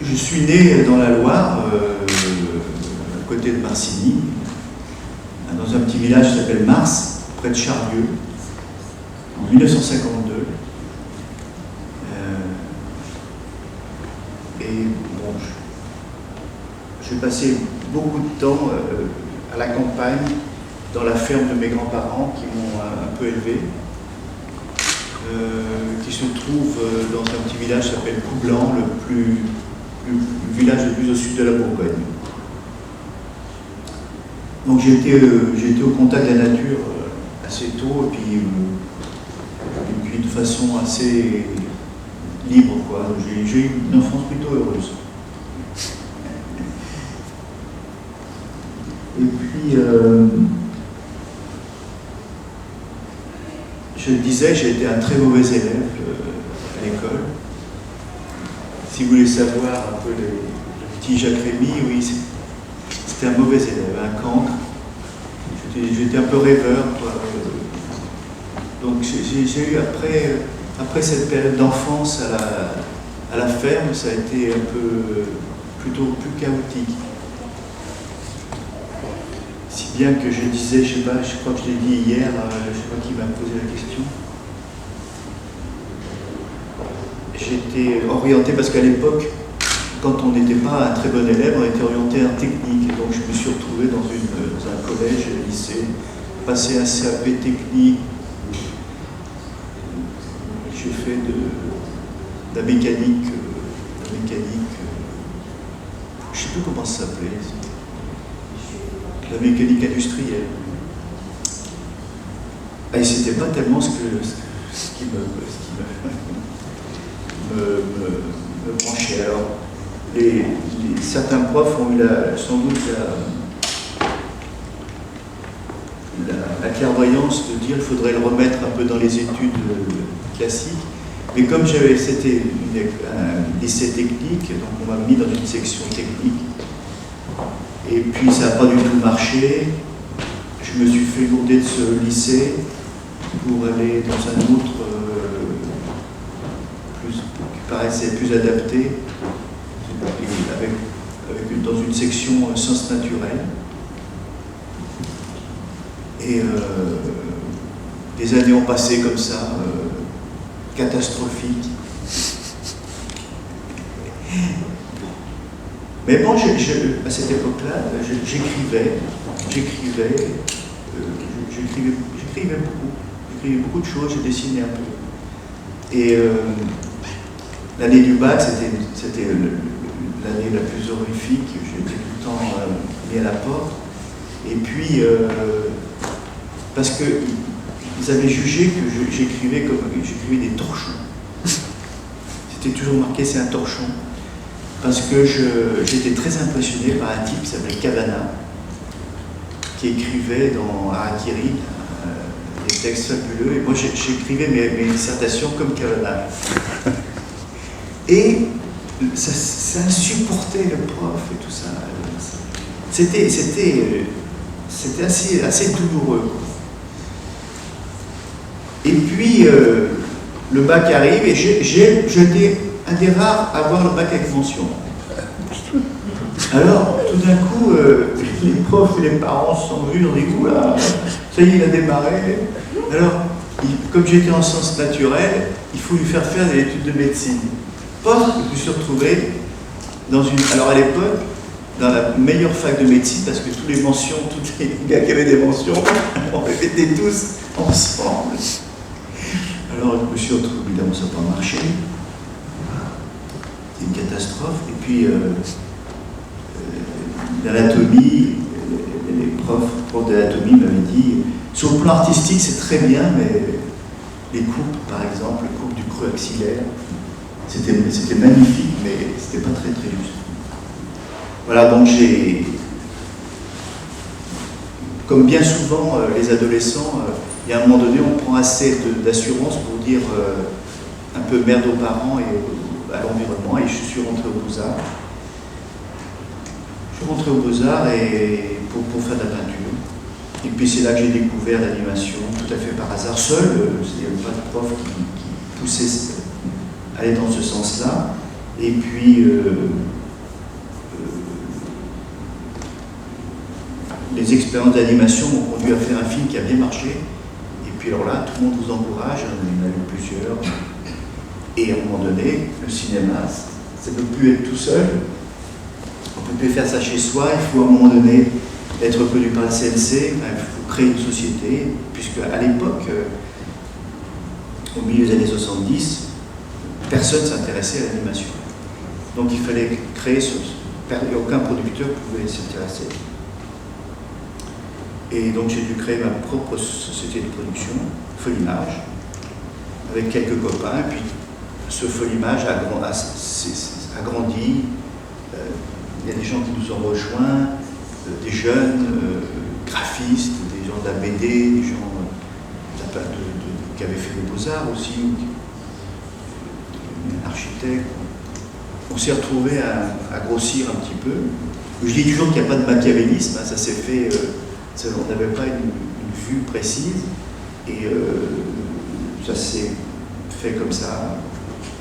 Je suis né dans la Loire, à côté de Marcigny, dans un petit village qui s'appelle Mars, près de Charlieu, en 1952. Et bon, j'ai passé beaucoup de temps à la campagne, dans la ferme de mes grands-parents qui m'ont un peu élevé, qui se trouve dans un petit village qui s'appelle Coublan, le village le plus au sud de la Bourgogne. Donc j'ai été au contact de la nature assez tôt, et puis de façon assez libre, quoi. J'ai eu une enfance plutôt heureuse. Et puis, je le disais, j'ai été un très mauvais élève à l'école. Si vous voulez savoir un peu le petit Jacques Rémy, oui, c'était un mauvais élève, un cancre. J'étais un peu rêveur, quoi. Donc j'ai eu après cette période d'enfance à la ferme, ça a été un peu plutôt plus chaotique. Si bien que je disais, je crois que je l'ai dit hier, je ne sais pas qui m'a posé la question. J'étais orienté, parce qu'à l'époque, quand on n'était pas un très bon élève, on était orienté en technique. Et donc je me suis retrouvé dans un collège, un lycée, passé un CAP technique. J'ai fait de la mécanique, je ne sais plus comment ça s'appelait, la mécanique industrielle. Et c'était pas tellement ce qui me branchait. Alors, certains profs ont eu sans doute la clairvoyance de dire qu'il faudrait le remettre un peu dans les études classiques. Mais comme c'était un lycée technique, donc on m'a mis dans une section technique. Et puis ça n'a pas du tout marché. Je me suis fait lourder de ce lycée pour aller dans un autre qui paraissait plus adapté, dans une section sciences naturelles. Et des années ont passé comme ça, catastrophiques. Mais bon, à cette époque-là, j'écrivais beaucoup. J'écrivais beaucoup de choses, j'ai dessiné un peu. Et l'année du bac, c'était l'année la plus horrifique. J'étais tout le temps mis à la porte. Et puis, parce qu'ils avaient jugé que j'écrivais des torchons. C'était toujours marqué, c'est un torchon. Parce que j'étais très impressionné par un type qui s'appelait Cavana, qui écrivait dans Harakiri des textes fabuleux. Et moi, j'écrivais mes dissertations comme Cavana. Et ça insupportait le prof et tout ça. C'était assez douloureux. Et puis, le bac arrive et j'étais un des rares à avoir le bac avec mention. Alors, tout d'un coup, les profs et les parents se sont vus, on dit « Oula, ça y est, il a démarré ». Alors, comme j'étais en sciences naturelles, il faut lui faire des études de médecine. Pof, je me suis retrouvé alors à l'époque, dans la meilleure fac de médecine, parce que tous les gars qui avaient des mentions, on répétait tous ensemble. Alors, je me suis retrouvé, évidemment, ça n'a pas marché. C'est une catastrophe. Et puis, l'anatomie, les profs d'anatomie m'avaient dit, sur le plan artistique, c'est très bien, mais les coupes, par exemple, les coupes du creux axillaire, c'était magnifique, mais c'était pas très très juste. Voilà, donc comme bien souvent, les adolescents, il y a un moment donné, on prend assez d'assurance pour dire un peu merde aux parents et à l'environnement, et je suis rentré aux Beaux-Arts. Je suis rentré aux Beaux-Arts pour faire de la peinture. Et puis c'est là que j'ai découvert l'animation, tout à fait par hasard, seul, il n'y avait pas de prof qui poussait aller dans ce sens-là. Et puis, les expériences d'animation m'ont conduit à faire un film qui a bien marché. Et puis alors là, tout le monde vous encourage, il y en a eu plusieurs. Et à un moment donné, le cinéma, ça ne peut plus être tout seul. On ne peut plus faire ça chez soi. Il faut à un moment donné être reconnu par le CNC. Il faut créer une société. Puisque à l'époque, au milieu des années 70, personne ne s'intéressait à l'animation. Donc il fallait créer ce... Aucun producteur pouvait s'intéresser. Et donc j'ai dû créer ma propre société de production, Folimage, avec quelques copains. Et puis ce Folimage a grandi. Il y a des gens qui nous ont rejoints, des jeunes graphistes, des gens de la BD, des gens qui avaient fait les Beaux-Arts aussi, un architecte. On s'est retrouvés à grossir un petit peu. Je dis toujours qu'il n'y a pas de machiavélisme, hein, ça s'est fait, on n'avait pas une vue précise, et ça s'est fait comme ça,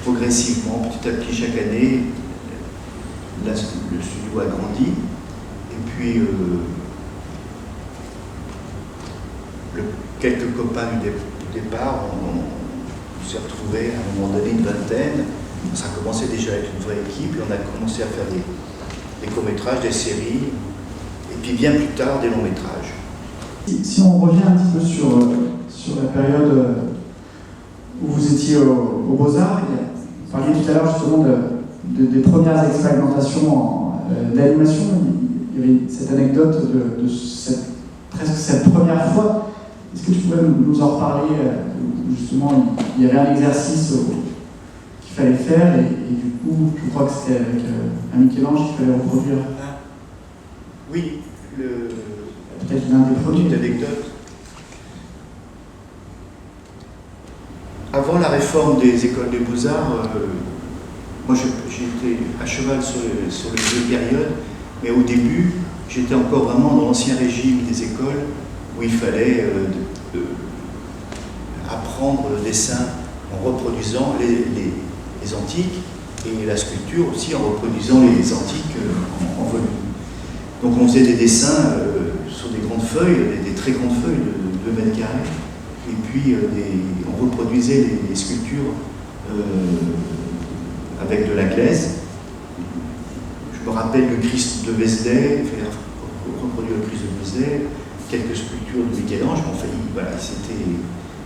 progressivement, petit à petit, chaque année. Là, le studio a grandi, et puis quelques copains du départ, on s'est retrouvés à un moment donné une vingtaine. Ça a commencé déjà avec une vraie équipe, et on a commencé à faire des courts-métrages, des séries, et puis bien plus tard des longs-métrages. Si on revient un petit peu sur la période où vous étiez aux Beaux-Arts, vous parliez tout à l'heure justement des premières expérimentations d'animation. Il y avait cette anecdote de presque cette première fois. Est-ce que tu pourrais nous en reparler, où justement il y avait un exercice qu'il fallait faire, et du coup, je crois que c'était avec un Michel-Ange qu'il fallait reproduire. Oui, peut-être l'un des premiers. Petite anecdote. Avant la réforme des écoles des Beaux-Arts, moi j'étais à cheval sur les deux périodes, mais au début, j'étais encore vraiment dans l'ancien régime des écoles, où il fallait apprendre le dessin en reproduisant les antiques, et la sculpture aussi en reproduisant les antiques en volume. Donc on faisait des dessins sur des grandes feuilles, des très grandes feuilles de 2 mètres carrés, et puis on reproduisait les sculptures avec de la glaise. Je me rappelle le Christ de Vézelay, reproduire le Christ de Vézelay, quelques sculptures de Michel-Ange, mais enfin, voilà,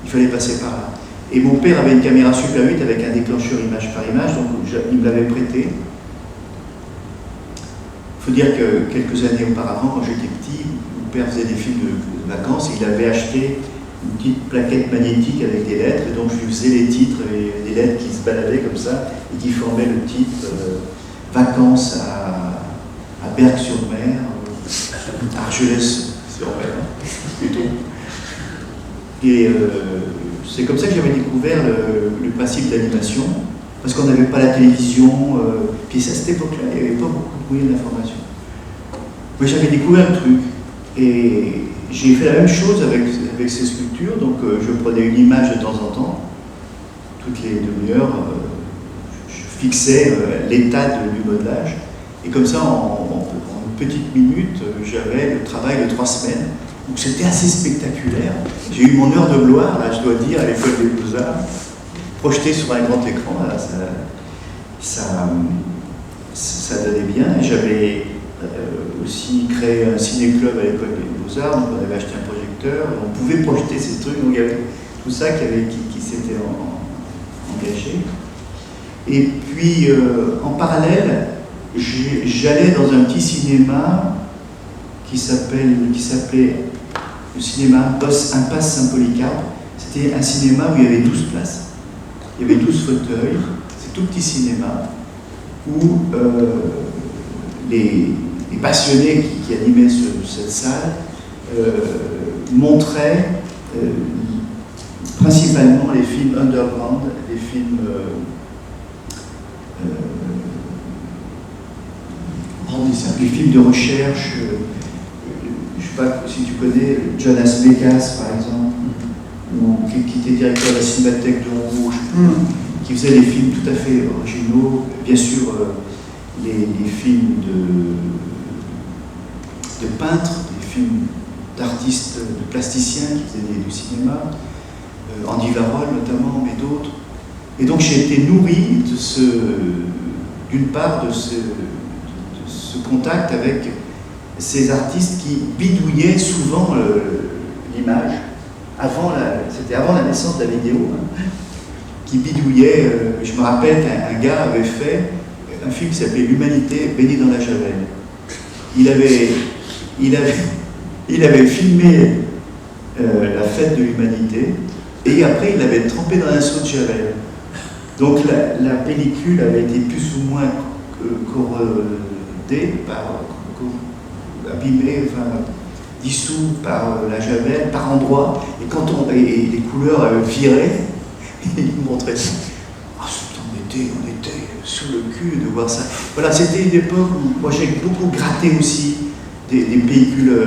il fallait passer par là. Et mon père avait une caméra Super 8 avec un déclencheur image par image, donc il me l'avait prêté. Il faut dire que quelques années auparavant, quand j'étais petit, mon père faisait des films de vacances, et il avait acheté une petite plaquette magnétique avec des lettres, et donc je lui faisais les titres, et des lettres qui se baladaient comme ça, et qui formaient le titre Vacances à Berck-sur-Mer, Argelès-sur-Mer, plutôt. Et c'est comme ça que j'avais découvert le principe d'animation, parce qu'on n'avait pas la télévision, puis à cette époque-là, il n'y avait pas beaucoup de moyens d'information. Mais j'avais découvert le truc, et j'ai fait la même chose avec ces sculptures, donc je prenais une image de temps en temps, toutes les demi-heures, je fixais l'état du modelage, et comme ça, en une petite minute, j'avais le travail de 3 semaines. Donc c'était assez spectaculaire. J'ai eu mon heure de gloire, là, je dois dire, à l'école des Beaux-Arts, projeté sur un grand écran, là, ça donnait bien. J'avais aussi créé un ciné-club à l'école des Beaux-Arts, donc on avait acheté un projecteur, on pouvait projeter ces trucs, donc il y avait tout ça qui s'était engagé. Et puis, en parallèle, j'allais dans un petit cinéma qui s'appelait le cinéma Impasse Saint-Polycarpe. C'était un cinéma où il y avait 12 places. Il y avait 12 fauteuils. C'est tout petit cinéma où les passionnés qui animaient cette salle montraient principalement les films underground, les films des films de recherche. Je ne sais pas si tu connais Jonas Mekas, par exemple, qui était directeur de la Cinémathèque de Rouge. qui faisait des films tout à fait originaux, bien sûr les films de peintres, des films d'artistes, de plasticiens qui faisaient du cinéma, Andy Warhol notamment, mais d'autres. Et donc j'ai été nourri d'une part de ce contact avec ces artistes qui bidouillaient souvent l'image, c'était avant la naissance de la vidéo, hein, qui bidouillaient. Je me rappelle qu'un gars avait fait un film qui s'appelait L'Humanité baignée dans la javel. Il avait filmé la fête de l'humanité et après il l'avait trempé dans un seau de javel. Donc la pellicule avait été plus ou moins corrodée, abîmée, enfin dissous par la javel, par endroits, et et les couleurs avaient viré, il nous montrait ça. Ah, on était sous le cul de voir ça. Voilà, c'était une époque où moi j'ai beaucoup gratté aussi des pellicules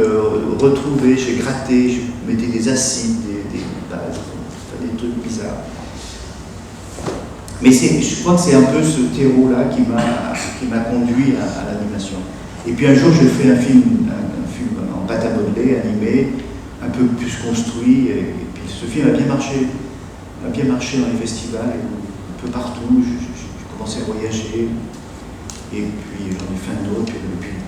retrouvées, j'ai gratté, je mettais des acides, des trucs bizarres. Mais je crois que c'est un peu ce terreau-là qui m'a conduit à l'animation. Et puis un jour, j'ai fait un film en pâte à modeler, animé, un peu plus construit, et puis ce film a bien marché dans les festivals, et un peu partout. J'ai commencé à voyager, et puis j'en ai fait un autre, et depuis,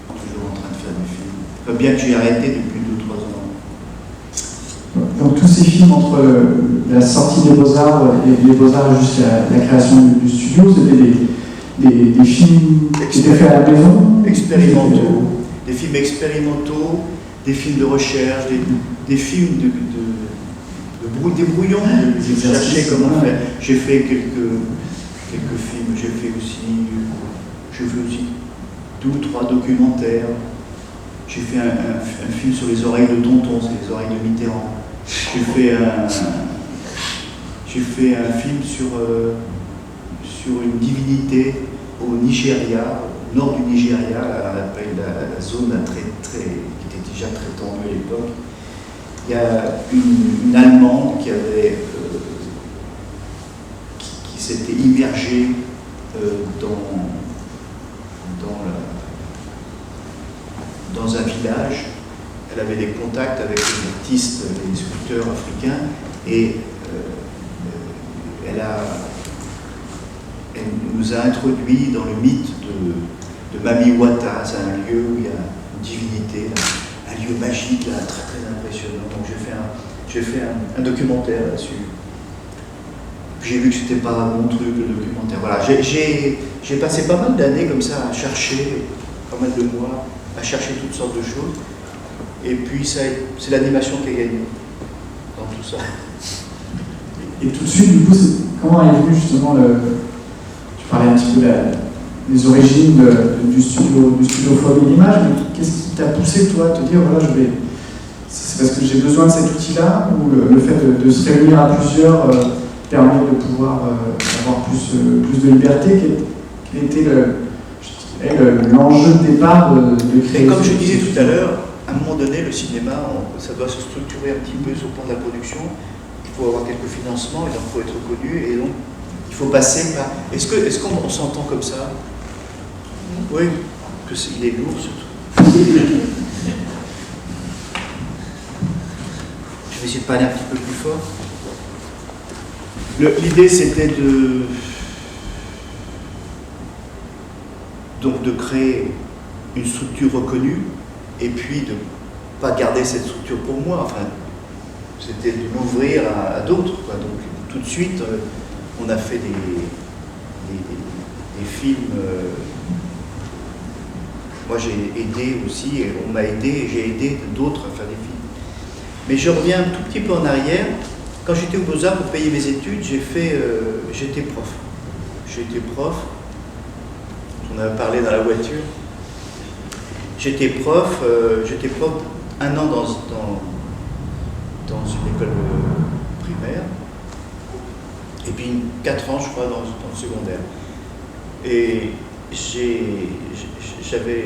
toujours en train de faire des films. Enfin, bien que j'ai arrêté depuis 2-3 ans. Donc tous ces films entre la sortie des Beaux-Arts et les Beaux-Arts jusqu'à la création du studio, c'était des films qui étaient faits à la maison, expérimentaux, des films expérimentaux, des films de recherche, des films des brouillons, j'ai cherché comment faire. J'ai fait quelques films, j'ai fait aussi 2 ou 3 documentaires. J'ai fait un film sur les oreilles de Tonton, c'est les oreilles de Mitterrand. J'ai fait un film sur une divinité au Nigeria, au nord du Nigeria, la zone qui était déjà très tendue à l'époque. Il y a une Allemande qui s'était immergée dans un village. Elle avait des contacts avec les artistes, les sculpteurs africains, et elle nous a introduits dans le mythe de Mami Wata. C'est un lieu où il y a une divinité, un lieu magique, là, très très impressionnant. Donc j'ai fait un documentaire là-dessus. J'ai vu que c'était pas mon truc, le documentaire. Voilà, j'ai passé pas mal d'années comme ça à chercher, pas mal de mois, à chercher toutes sortes de choses. Et puis c'est l'animation qui a gagné dans tout ça. Et tout de suite, du coup, comment est venu justement tu parlais un petit peu des origines du studio Folie d'Image, mais qu'est-ce qui t'a poussé toi à te dire voilà, c'est parce que j'ai besoin de cet outil-là, ou le fait de se réunir à plusieurs permet de pouvoir avoir plus de liberté? Quel était l'enjeu de départ de créer? Et comme je disais tout à l'heure, à un moment donné, le cinéma, ça doit se structurer un petit peu sur le plan de la production. Il faut avoir quelques financements, il faut être connu, et donc il faut passer par... Est-ce qu'on s'entend comme ça? Oui, il est lourd surtout. Je vais essayer de parler un petit peu plus fort. L'idée, c'était de créer une structure reconnue, et puis de ne pas garder cette structure pour moi. Enfin, c'était de m'ouvrir à d'autres. Donc tout de suite, on a fait des films. Moi j'ai aidé aussi, et on m'a aidé, et j'ai aidé d'autres à faire des films. Mais je reviens un tout petit peu en arrière. Quand j'étais aux Beaux-Arts pour payer mes études, j'étais prof. J'étais prof. On avait parlé dans la voiture. J'étais prof 1 an dans une école primaire, et puis 4 ans, je crois, dans le secondaire. Et j'avais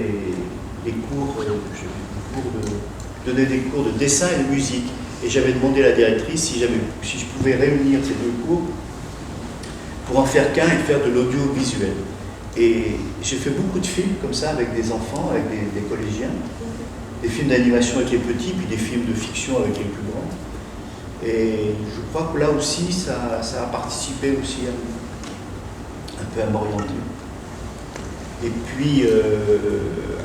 des cours, je donnais des cours de dessin et de musique. Et j'avais demandé à la directrice si je pouvais réunir ces 2 cours pour en faire qu'un et faire de l'audiovisuel. Et j'ai fait beaucoup de films comme ça avec des enfants, avec des collégiens, des films d'animation avec les petits, puis des films de fiction avec les plus grands. Et je crois que là aussi, ça a participé aussi un peu à m'orienter. Et puis,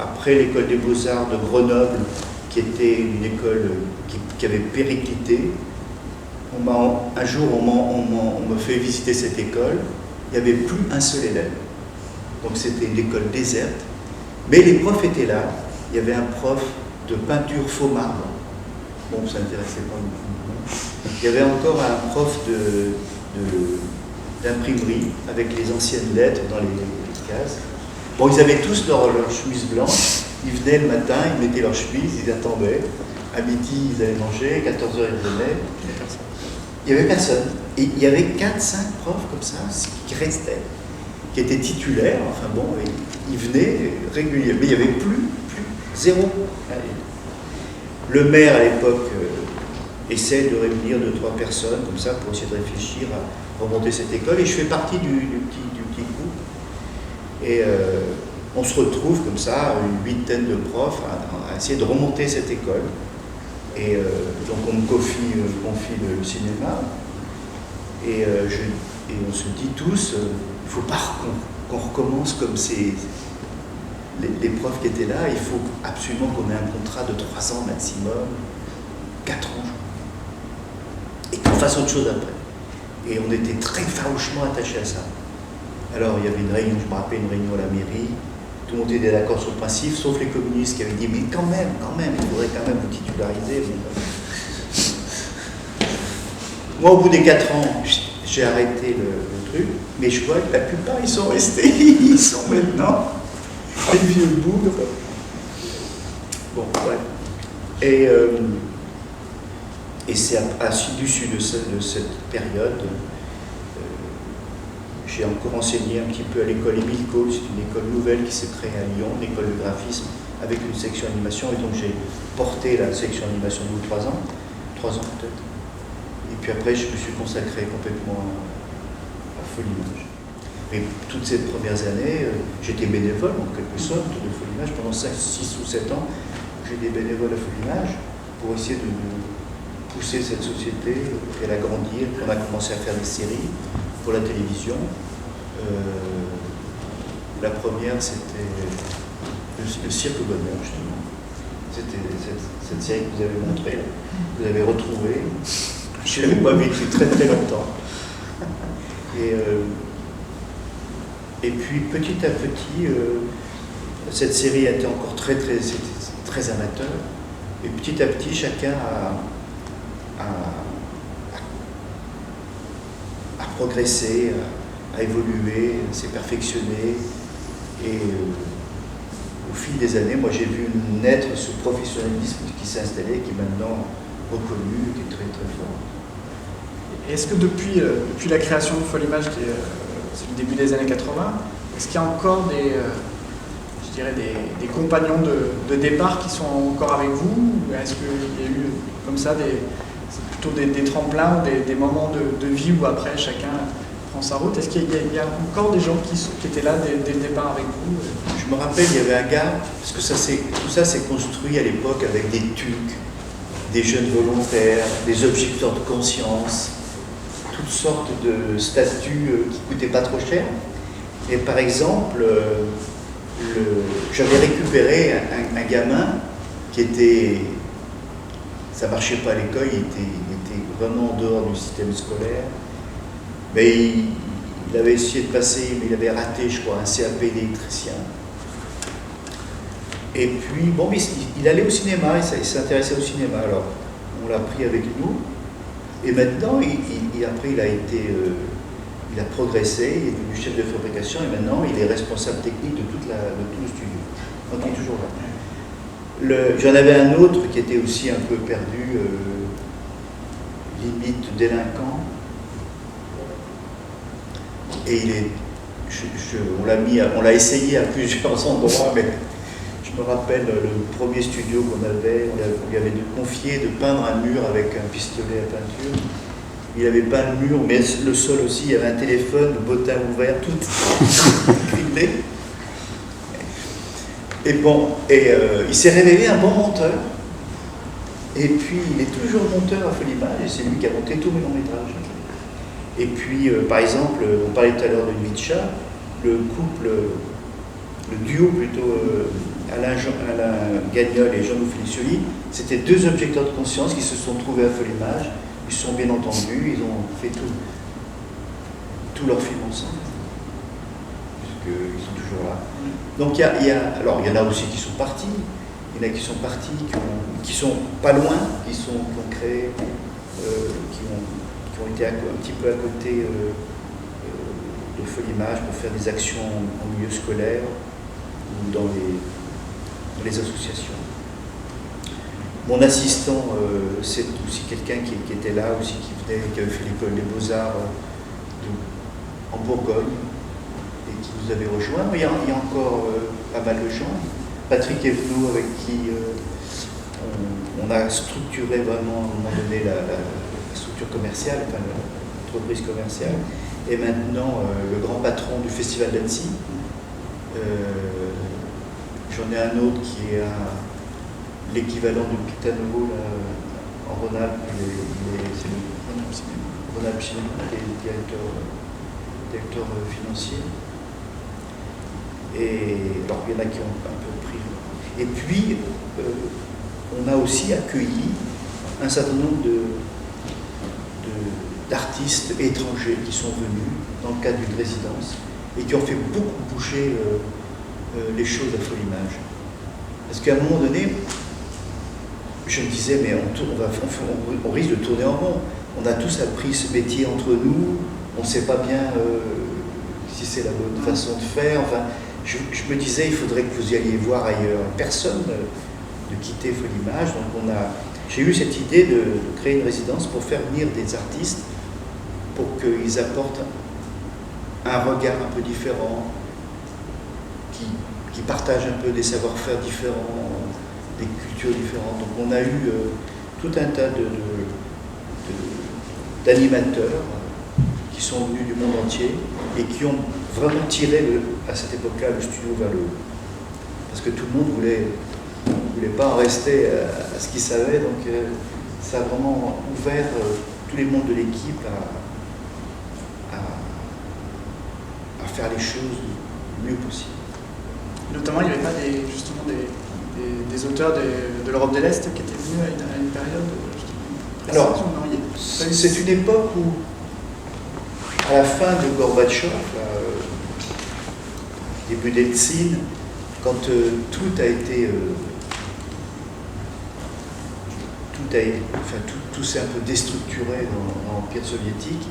après l'école des Beaux-Arts de Grenoble, qui était une école qui avait périclité, un jour, on me fait visiter cette école, il n'y avait plus un seul élève. Donc c'était une école déserte, mais les profs étaient là. Il y avait un prof de peinture faux marbre. Bon, ça n'intéressait pas beaucoup. Il y avait encore un prof d'imprimerie avec les anciennes lettres dans les cases. Bon, ils avaient tous leur chemise blanche. Ils venaient le matin, ils mettaient leur chemise, ils attendaient. À midi, ils allaient manger, 14h, ils venaient. Il n'y avait personne. Et il y avait 4-5 profs comme ça qui restaient, qui étaient titulaires. Enfin bon, ils venaient régulièrement. Mais il n'y avait plus zéro. Le maire, à l'époque, essaie de réunir 2-3 personnes comme ça pour essayer de réfléchir à remonter cette école. Et je fais partie du petit groupe. Et on se retrouve comme ça, une huitaine de profs, à essayer de remonter cette école. Et donc on me confie le cinéma. Et on se dit tous, il ne faut pas qu'on recommence comme les profs qui étaient là. Il faut absolument qu'on ait un contrat de 3 ans maximum, 4 ans. Et qu'on fasse autre chose après. Et on était très farouchement attachés à ça. Alors il y avait une réunion, je me rappelle une réunion à la mairie, tout le monde était d'accord sur le principe, sauf les communistes qui avaient dit mais quand même, il faudrait quand même vous titulariser. Moi au bout des 4 ans, j'ai arrêté le truc, mais je vois que la plupart ils sont restés, ils sont maintenant des vieux bougres. Bon, ouais. Et c'est à l'issue de cette période, j'ai encore enseigné un petit peu à l'école Émile Cole, c'est une école nouvelle qui s'est créée à Lyon, une école de graphisme avec une section animation, et donc j'ai porté la section animation de 3 ans peut-être. Et puis après, je me suis consacré complètement à Folimage. Mais toutes ces premières années, j'étais bénévole en quelque sorte de Folimage. Pendant 6 ou 7 ans, j'étais bénévole à Folimage pour essayer de pousser cette société et l'agrandir. On a commencé à faire des séries pour la télévision. La première, c'était le Cirque Bonheur, justement. C'était cette série que vous avez montrée, là, que vous avez retrouvée. Je ne l'avais pas vue depuis très très longtemps. Et puis petit à petit, cette série a été encore très amateur. Et petit à petit, chacun a progressé, a évolué, s'est perfectionné. Et au fil des années, moi j'ai vu naître ce professionnalisme qui s'est installé, qui est maintenant reconnu, qui est très très fort. Est-ce que depuis la création de Folimage, c'est le début des années 80, est-ce qu'il y a encore des compagnons de départ qui sont encore avec vous? Ou est-ce qu'il y a eu comme ça c'est plutôt des tremplins ou des moments de vie où après chacun prend sa route? Est-ce qu'il y a encore des gens qui étaient là dès le départ avec vous? Je me rappelle, il y avait un gars, parce que tout ça s'est construit à l'époque avec des TUC, des jeunes volontaires, des objecteurs de conscience, toutes sortes de statuts qui ne coûtaient pas trop cher. Et par exemple, j'avais récupéré un gamin qui était... Ça ne marchait pas à l'école, il était vraiment en dehors du système scolaire. Mais il avait essayé de passer, mais il avait raté, je crois, un CAP d'électricien. Et puis, bon, il allait au cinéma, il s'intéressait au cinéma. Alors, on l'a pris avec nous. Et maintenant, après, il a progressé, il est devenu chef de fabrication, et maintenant, il est responsable technique de tout le studio. Donc, il est toujours là. J'en avais un autre qui était aussi un peu perdu, limite délinquant. Et on l'a essayé à plusieurs endroits, mais je me rappelle le premier studio qu'on avait, on lui avait confié de peindre un mur avec un pistolet à peinture. Il avait peint le mur, mais le sol aussi, il y avait un téléphone, le bottin ouvert, tout criblé. Et bon, il s'est révélé un bon monteur. Et puis, il est toujours monteur à Folimage, et c'est lui qui a monté tous mes longs métrages. Et puis, par exemple, on parlait tout à l'heure de Nuit de chat, le couple, le duo plutôt, Alain Gagnol et Jean-Loup Felicioli, c'était deux objecteurs de conscience qui se sont trouvés à Folimage. Ils se sont bien entendus, ils ont fait tout leur film ensemble, puisqu'ils sont toujours là. Donc alors il y en a aussi qui sont partis, il y en a qui sont partis, qui sont pas loin, qui ont créé, qui ont été un petit peu à côté de Folimage pour faire des actions en milieu scolaire ou dans les associations. Mon assistant, c'est aussi quelqu'un qui était là, aussi qui avait fait l'école des Beaux-Arts en Bourgogne et qui nous avait rejoint. Il y a encore pas mal de gens. Patrick Evenot, avec qui on a structuré vraiment à un moment donné la structure commerciale, enfin l'entreprise commerciale. Et maintenant, le grand patron du Festival d'Annecy. J'en ai un autre qui est l'équivalent de Pitanovo en Rhône-Alpes, c'est le Rhône-Alpes Cinéma, qui est directeur financier. Et alors il y en a qui ont un peu pris. Et puis, on a aussi accueilli un certain nombre d'artistes étrangers qui sont venus dans le cadre d'une résidence et qui ont fait beaucoup bouger les choses à Folimage. Parce qu'à un moment donné, je me disais, mais on risque de tourner en rond. On a tous appris ce métier entre nous, on ne sait pas bien si c'est la bonne façon de faire. Enfin, je me disais, il faudrait que vous y alliez voir ailleurs. Personne de quitter Folimage. Donc j'ai eu cette idée de créer une résidence pour faire venir des artistes, pour qu'ils apportent un regard un peu différent, qui partagent un peu des savoir-faire différents, des cultures différentes. Donc on a eu tout un tas d'animateurs qui sont venus du monde entier et qui ont vraiment tiré à cette époque-là le studio vers le haut. Parce que tout le monde ne voulait pas en rester à ce qu'il savait, donc ça a vraiment ouvert tous les membres de l'équipe à faire les choses le mieux possible. Notamment, il n'y avait pas des auteurs de l'Europe de l'Est qui étaient venus à une période. Alors, c'est une époque où, à la fin de Gorbatchev, début d'Eltsine, quand tout s'est un peu déstructuré dans l'Empire soviétique,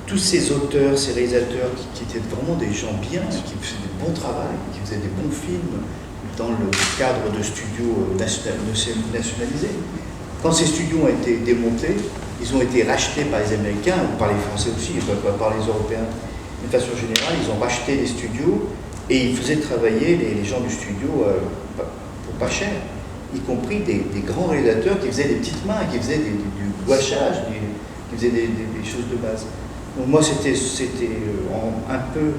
tous ces auteurs, ces réalisateurs qui étaient vraiment des gens bien, qui faisaient du bon travail, qui faisaient des bons films dans le cadre de studios nationalisés. Quand ces studios ont été démontés, ils ont été rachetés par les Américains, ou par les Français aussi, par les Européens. De façon générale, ils ont racheté les studios et ils faisaient travailler les gens du studio pour pas cher, y compris des grands réalisateurs qui faisaient des petites mains, qui faisaient du gouachage, qui faisaient des choses de base. Donc moi, c'était un peu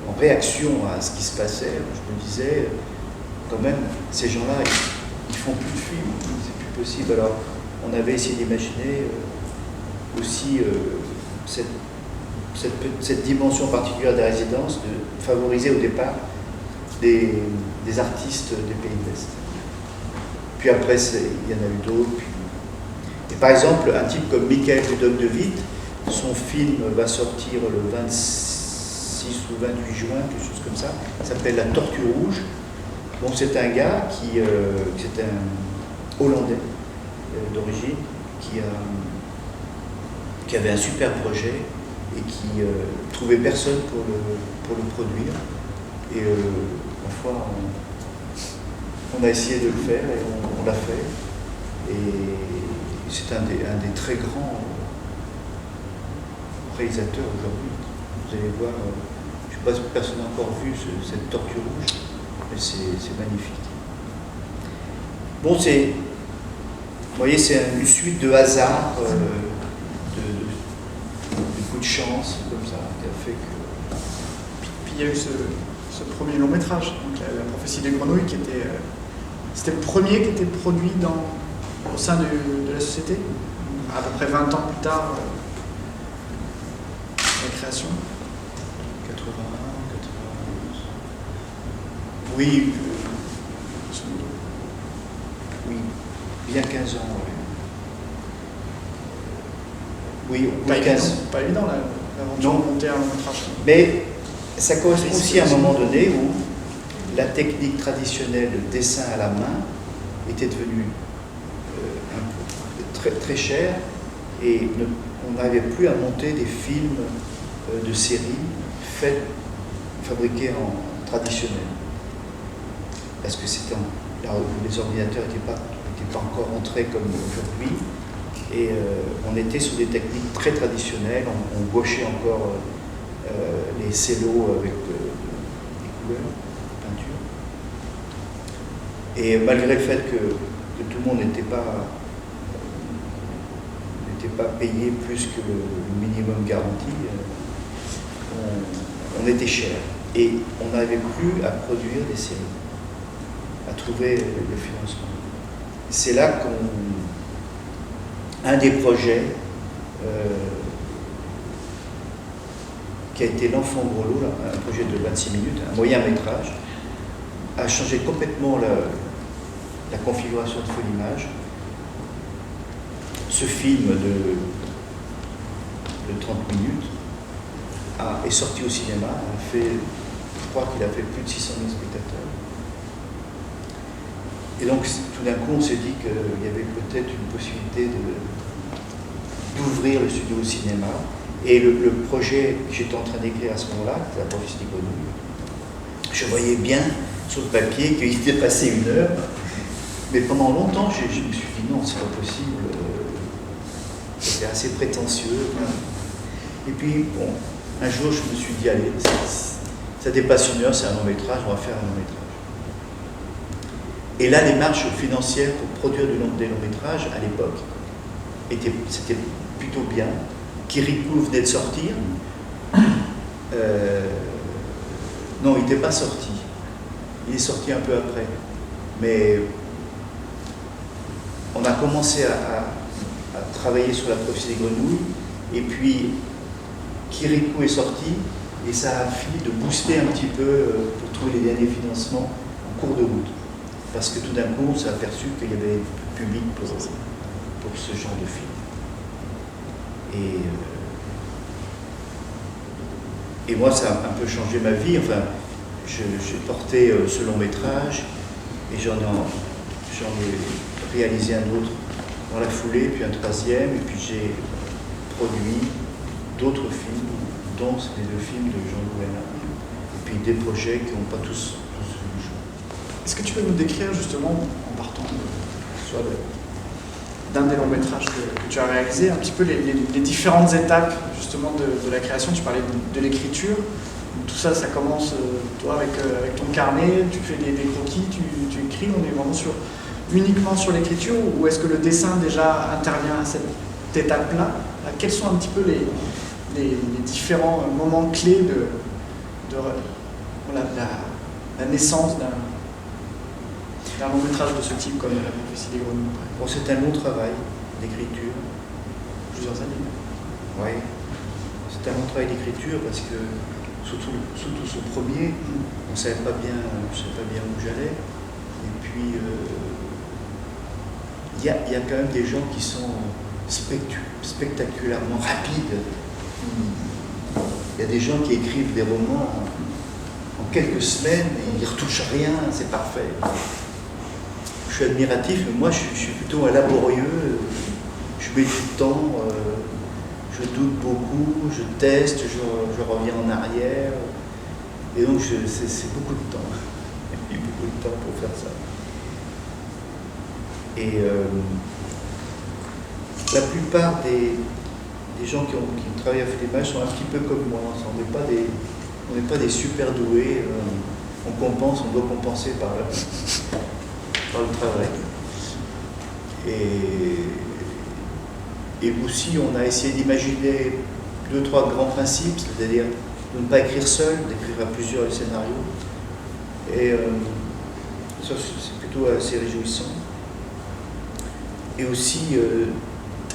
en réaction à ce qui se passait. Je me disais, quand même, ces gens-là, ils font plus de films, c'est plus possible. Alors, on avait essayé d'imaginer aussi cette dimension particulière des résidences, de favoriser au départ des artistes des pays de l'Est. Puis après, il y en a eu d'autres. Et par exemple, un type comme Michael Ludoc de Witt, son film va sortir le 26 ou 28 juin, quelque chose comme ça, il s'appelle La Tortue Rouge. Bon, c'est un gars c'est un Hollandais d'origine, qui avait un super projet et qui trouvait personne pour le produire. Et ma foi, on a essayé de le faire et on l'a fait. Et c'est un des très grands réalisateurs aujourd'hui. Vous allez voir, je ne sais pas si personne n'a encore vu cette tortue rouge, mais c'est magnifique. Bon, Vous voyez, c'est une suite de hasards, de coups de chance, comme ça, qui a fait que... Puis il y a eu ce premier long métrage, donc la prophétie des grenouilles, qui était... c'était le premier qui était produit au sein de la société, à peu près 20 ans plus tard, la création. 81, 91... Oui, oui, bien 15 ans, oui. Oui, Pas 15. évident, pas évident l'aventure de monter un long métrage. Mais ça correspond aussi à un moment donné où la technique traditionnelle de dessin à la main était devenue très, très chère et on n'arrivait plus à monter des films de série fabriqués en traditionnel. Parce que les ordinateurs n'étaient pas encore entrés comme aujourd'hui. Et on était sur des techniques très traditionnelles, on gauchait encore les cellos avec des couleurs, des peintures. Et malgré le fait que tout le monde n'était pas payé plus que le minimum garanti, on était cher. Et on n'avait plus à produire des séries, à trouver le financement. C'est là un des projets qui a été L'Enfant Grelot, un projet de 26 minutes, un moyen métrage, a changé complètement la configuration de Folimage. Ce film de 30 minutes est sorti au cinéma, je crois qu'il a fait plus de 600 000 spectateurs. Et donc, tout d'un coup, on s'est dit qu'il y avait peut-être une possibilité d'ouvrir le studio au cinéma. Et le projet que j'étais en train d'écrire à ce moment-là, la prophétie des grenouilles, je voyais bien sur le papier qu'il était passé 1 heure. Mais pendant longtemps, je me suis dit non, c'est pas possible. C'était assez prétentieux. Et puis, bon, un jour, je me suis dit, allez, ça dépasse 1 heure, c'est un long métrage, on va faire un long métrage. Et là, les marges financières pour produire des longs métrages, à l'époque, c'était plutôt bien. Kirikou venait de sortir. Non, il n'était pas sorti. Il est sorti un peu après. Mais on a commencé à travailler sur la prophétie des grenouilles. Et puis, Kirikou est sorti. Et ça a fini de booster un petit peu pour trouver les derniers financements en cours de route. Parce que tout d'un coup, on s'est aperçu qu'il y avait public pour ce genre de film. Et moi, ça a un peu changé ma vie. Enfin, j'ai porté ce long métrage et j'en ai réalisé un autre dans la foulée, puis un 3e, et puis j'ai produit d'autres films, dont les 2 films de Jean-Loup Hénin, et puis des projets qui n'ont pas tous vu le jour. Est-ce que tu peux nous décrire justement, en partant d'un des longs métrages que tu as réalisé, un petit peu les différentes étapes justement de la création? Tu parlais de l'écriture. Tout ça, ça commence, toi, avec ton carnet, tu fais des croquis, tu écris, on est vraiment uniquement sur l'écriture, ou est-ce que le dessin déjà intervient à cette étape-là? Quels sont un petit peu les différents moments clés de la naissance d'un long métrage de ce type, comme la prophétie des grenouilles? Bon, c'est un long travail d'écriture. Plusieurs années. Oui, c'est un long travail d'écriture parce que, surtout son premier, je ne savais pas bien où j'allais. Et puis, il y a quand même des gens qui sont spectaculairement rapides. Il y a des gens qui écrivent des romans en quelques semaines et ils ne retouchent rien, c'est parfait. Je suis admiratif, mais moi je suis plutôt un laborieux, je mets du temps, je doute beaucoup, je teste, je reviens en arrière, et donc c'est beaucoup de temps. Il y a beaucoup de temps pour faire ça. Et la plupart des gens qui travaillent à Folimage sont un petit peu comme moi, on n'est pas des super doués, on doit compenser par le travail. Et aussi, on a essayé d'imaginer 2-3 grands principes, c'est-à-dire de ne pas écrire seul, d'écrire à plusieurs les scénarios. Et ça, c'est plutôt assez réjouissant. Et aussi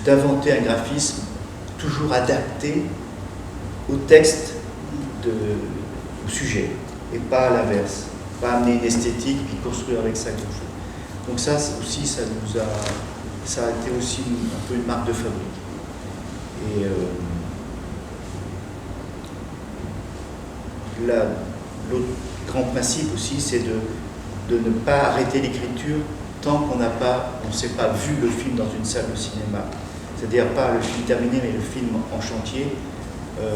d'inventer un graphisme toujours adapté au texte, au sujet, et pas à l'inverse. Pas amener une esthétique puis construire avec ça quelque chose. Donc ça aussi, ça a été aussi un peu une marque de fabrique. Et l'autre grand principe aussi, c'est de ne pas arrêter l'écriture tant qu'on ne s'est pas vu le film dans une salle de cinéma. C'est-à-dire pas le film terminé, mais le film en chantier,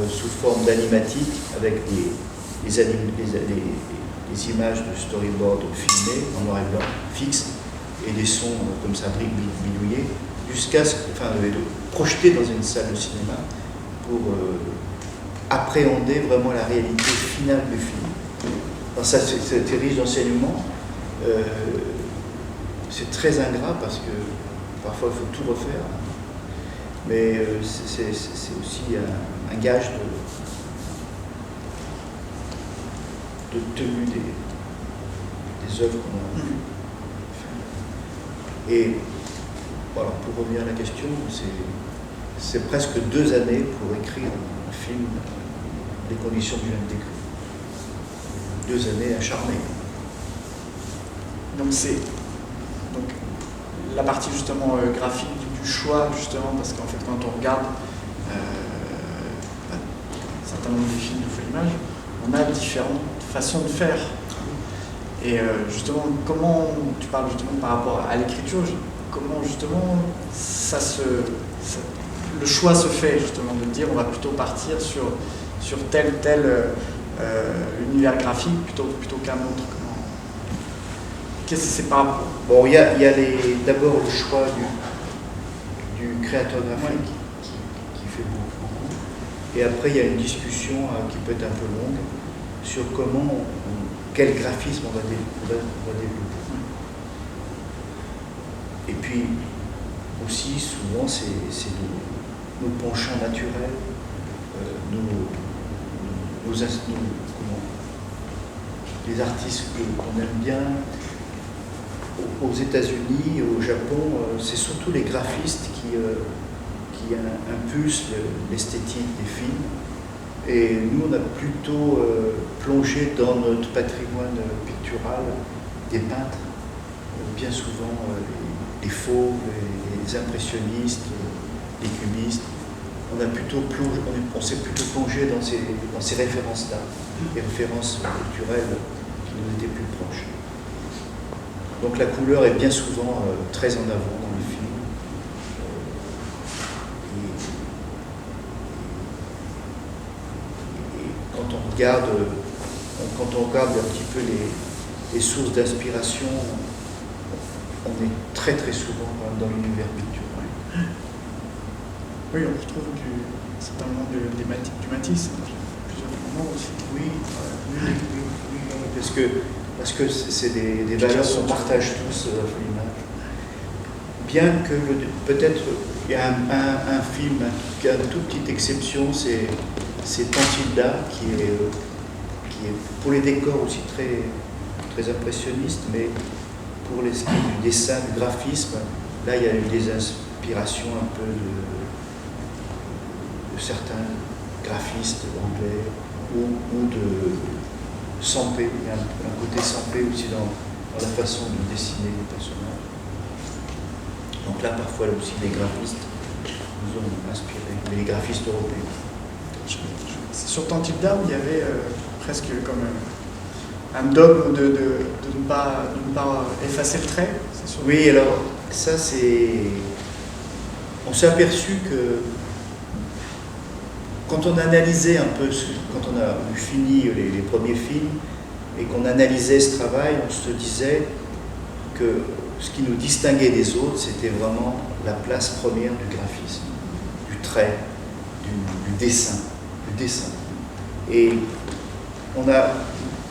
sous forme d'animatique, avec les images de storyboard filmées en noir et blanc, fixes, et des sons comme ça, bidouillés, jusqu'à projeter dans une salle de cinéma pour appréhender vraiment la réalité finale du film. Alors ça, c'est riche d'enseignements. C'est très ingrat parce que parfois il faut tout refaire. Mais c'est aussi un gage de tenue des œuvres qu'on a fait. Et voilà, pour revenir à la question, c'est presque 2 années pour écrire un film, les conditions que je viens de décrire. 2 années acharnées. Donc la partie justement graphique du choix, justement, parce qu'en fait quand on regarde un certain nombre de films de full image, on a différentes façons de faire. Et justement, comment tu parles justement par rapport à l'écriture, comment justement le choix se fait justement de dire on va plutôt partir sur tel univers graphique plutôt qu'un autre. Qu'est-ce que c'est par rapport? Bon, il y a d'abord le choix du créateur graphique qui fait beaucoup. Et après, il y a une discussion qui peut être un peu longue sur quel graphisme on va développer. Et puis, aussi, souvent, c'est nos penchants naturels, les artistes qu'on aime bien. Aux États-Unis, au Japon, c'est surtout les graphistes qui impulsent l'esthétique des films. Et nous, on a plutôt plongé dans notre patrimoine pictural des peintres, bien souvent les fauves, les impressionnistes, les cubistes. On s'est plutôt plongé dans ces références-là, les références culturelles qui nous étaient plus proches. Donc la couleur est bien souvent très en avant dans les films. Et quand on regarde un petit peu les sources d'inspiration, on est très très souvent dans l'univers pictural. Oui, on retrouve certainement du Matisse, plusieurs moments aussi. Oui, parce que c'est des valeurs qu'on partage tous à l'image. Bien que peut-être il y a un film qui a une toute petite exception, c'est Tantilda, qui est pour les décors aussi très, très impressionniste, mais pour ce qui est du dessin, du graphisme, là il y a eu des inspirations un peu de certains graphistes anglais ou de Sampé. Il y a un côté Sampé aussi dans la façon de dessiner les personnages. Donc là, parfois aussi, les graphistes nous ont inspiré, les graphistes européens. C'est sur Tantilda où il y avait presque comme un dogme de ne pas effacer le trait. Oui, alors ça c'est... On s'est aperçu que quand on analysait un peu, quand on a fini les premiers films et qu'on analysait ce travail, on se disait que ce qui nous distinguait des autres, c'était vraiment la place première du graphisme, du trait, du dessin. Et on a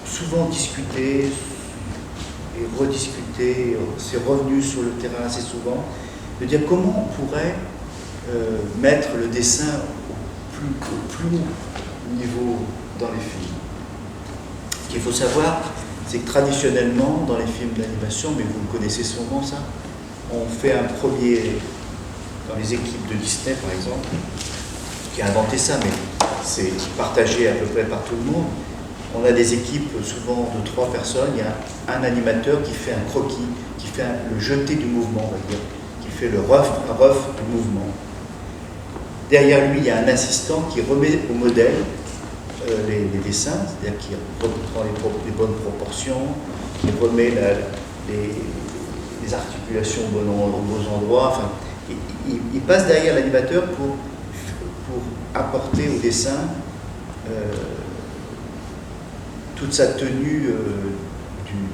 souvent discuté et rediscuté, c'est revenu sur le terrain assez souvent, de dire comment on pourrait mettre le dessin au plus haut niveau dans les films. Ce qu'il faut savoir, c'est que traditionnellement, dans les films d'animation, mais vous le connaissez sûrement ça, on fait un premier, dans les équipes de Disney par exemple, qui a inventé ça, mais c'est partagé à peu près par tout le monde. On a des équipes souvent de 3 personnes, il y a un animateur qui fait un croquis, qui fait le jeté du mouvement, on va dire, qui fait le rough du mouvement. Derrière lui, il y a un assistant qui remet au modèle les dessins, c'est-à-dire qui reprend les bonnes proportions, qui remet les articulations aux bons endroits. Enfin, il passe derrière l'animateur pour apporter au dessin toute sa tenue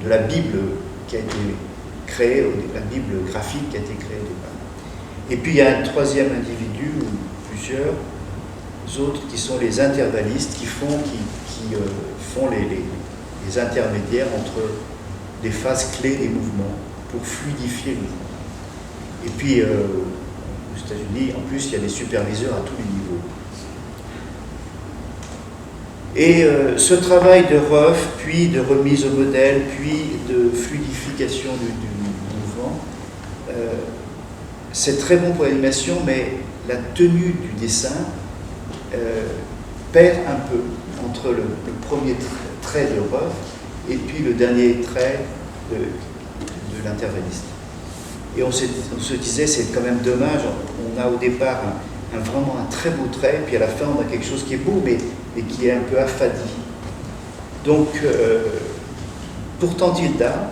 de la Bible qui a été créée, la Bible graphique qui a été créée au départ. Et puis il y a un troisième individu, ou plusieurs autres, qui sont les intervallistes, qui font les intermédiaires entre les phases clés des mouvements pour fluidifier le mouvement. Et puis aux États-Unis, en plus, il y a des superviseurs à tous les niveaux. Et ce travail de rough, puis de remise au modèle, puis de fluidification du mouvement, c'est très bon pour l'animation, mais la tenue du dessin perd un peu entre le premier trait de rough et puis le dernier trait de l'intervalliste. Et on se disait, c'est quand même dommage, on a au départ vraiment un très beau trait, puis à la fin on a quelque chose qui est beau, mais qui est un peu affadi. Donc, pourtant Tilda,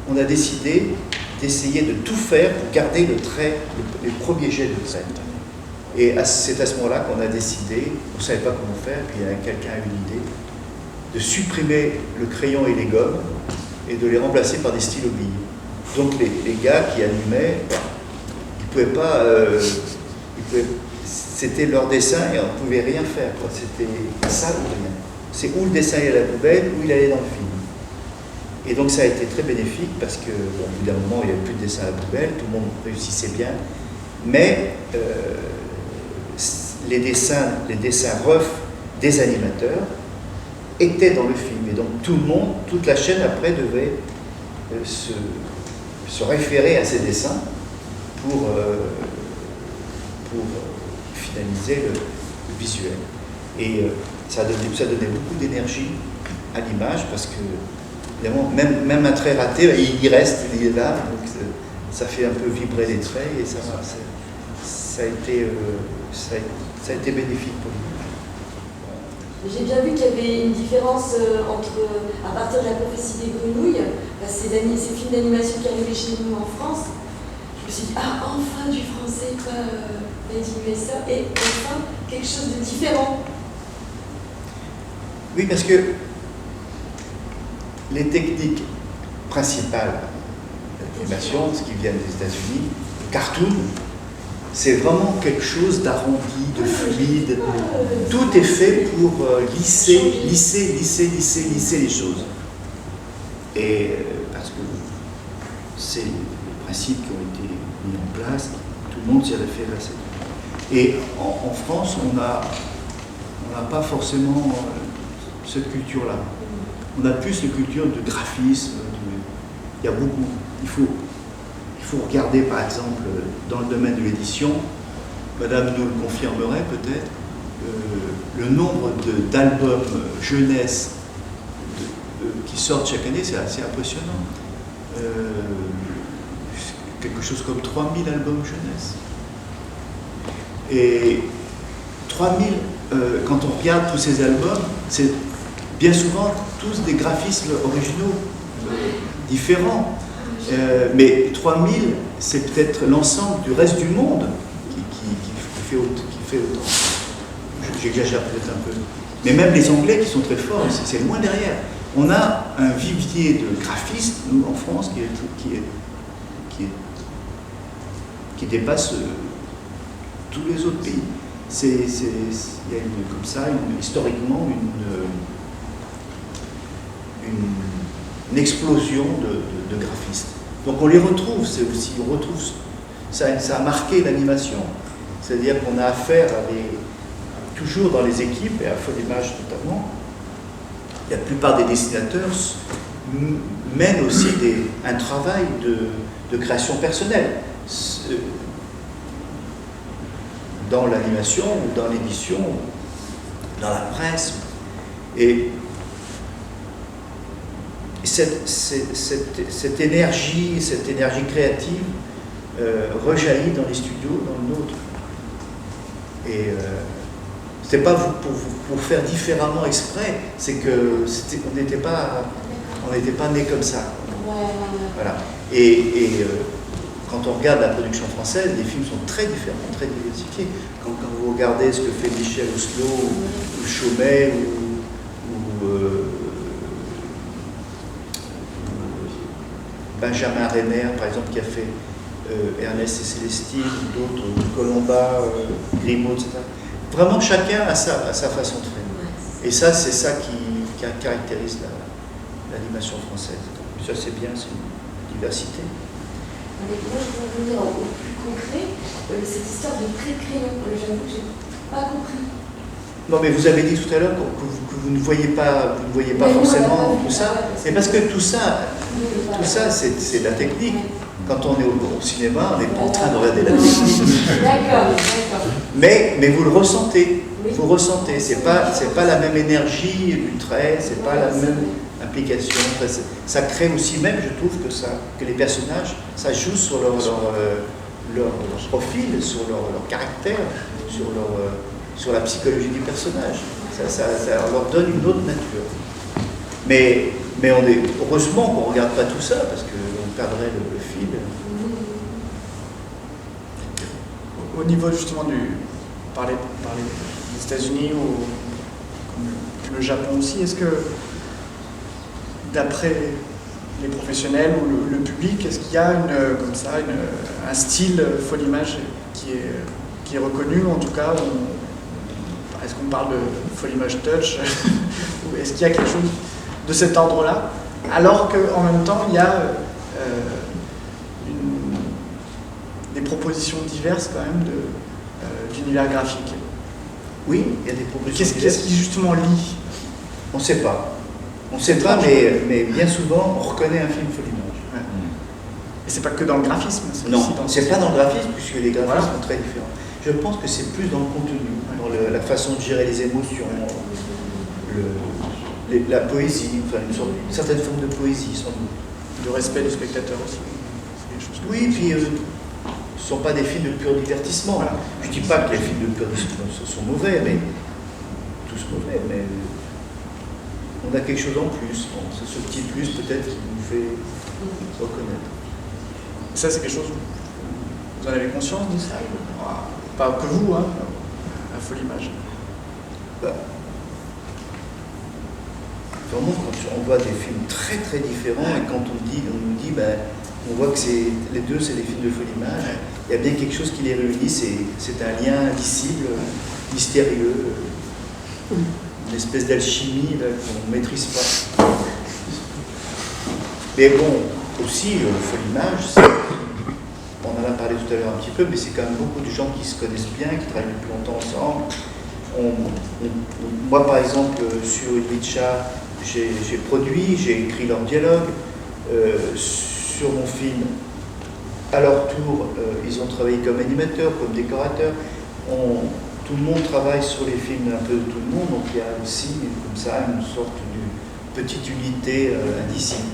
on a décidé d'essayer de tout faire pour garder le trait, les premiers jets de trait. Et c'est à ce moment-là qu'on a décidé, on ne savait pas comment faire, puis quelqu'un a eu l'idée, de supprimer le crayon et les gommes et de les remplacer par des stylos billes. Donc les gars qui animaient, ils ne pouvaient pas... c'était leur dessin et on ne pouvait rien faire. C'était ça ou rien. C'est où le dessin allait à la poubelle, ou il allait dans le film. Et donc ça a été très bénéfique parce que, bon, au bout d'un moment, il n'y avait plus de dessin à la poubelle, tout le monde réussissait bien. Mais les dessins rough des animateurs étaient dans le film. Et donc tout le monde, toute la chaîne après devait se référer à ces dessins pour finaliser le visuel. Et ça donnait beaucoup d'énergie à l'image parce que évidemment, même un trait raté, il y reste, il est là, donc ça fait un peu vibrer les traits et ça a été bénéfique pour l'image. J'ai bien vu qu'il y avait une différence à partir de La prophétie des grenouilles, ces films d'animation qui arrivaient chez nous en France. Je me suis dit, enfin du français, quoi, continuer ça, et enfin quelque chose de différent. Oui, parce que les techniques principales d'animation, ce qui vient des États-Unis, le cartoon, c'est vraiment quelque chose d'arrondi, de fluide. Tout est fait pour lisser les choses. Et parce que c'est les principes qui ont été mis en place, tout le monde s'y réfère assez. Et en France, on n'a pas forcément cette culture-là. On a plus une culture de graphisme. Il y a beaucoup. Il faut regarder, par exemple, dans le domaine de l'édition, Madame nous le confirmerait peut-être, le nombre d'albums jeunesse qui sortent chaque année, c'est assez impressionnant. Quelque chose comme 3000 albums jeunesse. Et 3000, quand on regarde tous ces albums, c'est bien souvent tous des graphismes originaux, différents. Mais 3000, c'est peut-être l'ensemble du reste du monde qui fait autant. J'exagère peut-être un peu. Mais même les Anglais qui sont très forts, c'est loin derrière. On a un vivier de graphistes, nous, en France, qui dépasse tous les autres pays. Il y a comme ça, historiquement, une explosion de graphistes. Donc on les retrouve, on retrouve ça a marqué l'animation. C'est-à-dire qu'on a affaire toujours dans les équipes, et à Folimage notamment, la plupart des dessinateurs mènent aussi un travail de création personnelle. Dans l'animation, ou dans l'édition, dans la presse. Et cette énergie créative rejaillit dans les studios, dans le nôtre. Et c'est pas pour faire différemment exprès, c'est que on n'était pas nés comme ça. Voilà. Et quand on regarde la production française, les films sont très différents, très diversifiés. Quand vous regardez ce que fait Michel Oslo, ou Chaumet, ou Benjamin Renner, par exemple, qui a fait Ernest et Célestine, d'autres, Colomba, Grimaud, etc. Vraiment, chacun a sa façon de faire. Et ça, c'est ça qui caractérise l'animation française. Ça, c'est bien, c'est une diversité. Moi, je veux revenir au plus concret, cette histoire de trait-crayon. J'avoue que je n'ai pas compris. Non, mais vous avez dit tout à l'heure que vous ne voyez pas, forcément tout ça. C'est parce que tout ça, c'est de la technique. Quand on est au cinéma, on n'est pas en train de regarder la technique. D'accord. Mais vous le ressentez. Vous ressentez. C'est pas la même énergie du trait, c'est pas la même implication. Ça crée aussi même, je trouve, que les personnages, ça joue sur leur profil, sur leur caractère, sur la psychologie du personnage. Ça leur donne une autre nature. Mais heureusement qu'on ne regarde pas tout ça, parce qu'on perdrait le fil. Au niveau justement parler des États-Unis ou le Japon aussi, est-ce que d'après les professionnels ou le public, est-ce qu'il y a un style Folimage qui est reconnu, en tout cas, est-ce qu'on parle de Folimage Touch ou est-ce qu'il y a quelque chose de cet ordre-là, alors qu'en même temps il y a des propositions diverses quand même d'univers graphique. Oui, il y a des propositions. Qu'est-ce qui justement lie? On ne sait pas. On ne sait pas, mais bien souvent, on reconnaît un film Folimage. Ouais. Et c'est pas que dans le graphisme. Non, c'est pas dans le graphisme, puisque les graphismes sont très différents. Je pense que c'est plus dans le contenu, dans la façon de gérer les émotions, la poésie, enfin une certaine forme de poésie, sans doute. De respect du spectateur aussi. Oui, puis ce ne sont pas des films de pur divertissement. Voilà. Je ne dis pas que les films de pur divertissement sont mauvais, mais tous mauvais, mais on a quelque chose en plus. Bon, c'est ce petit plus peut-être qui nous fait reconnaître. Ça, c'est quelque chose, vous en avez conscience de ça? Pas que vous, hein, à Folimage. Vraiment, quand on voit des films très très différents, et quand on nous dit on voit que les deux c'est des films de Folimage, il y a bien quelque chose qui les réunit, c'est un lien indicible, mystérieux, une espèce d'alchimie qu'on ne maîtrise pas. Mais bon, aussi, Folimage, on en a parlé tout à l'heure un petit peu, mais c'est quand même beaucoup de gens qui se connaissent bien, qui travaillent depuis longtemps ensemble. Moi, par exemple, sur Udricha, j'ai produit, j'ai écrit leur dialogue. Sur mon film, à leur tour, ils ont travaillé comme animateurs, comme décorateurs. Tout le monde travaille sur les films un peu de tout le monde, donc il y a aussi comme ça une sorte de petite unité indicible.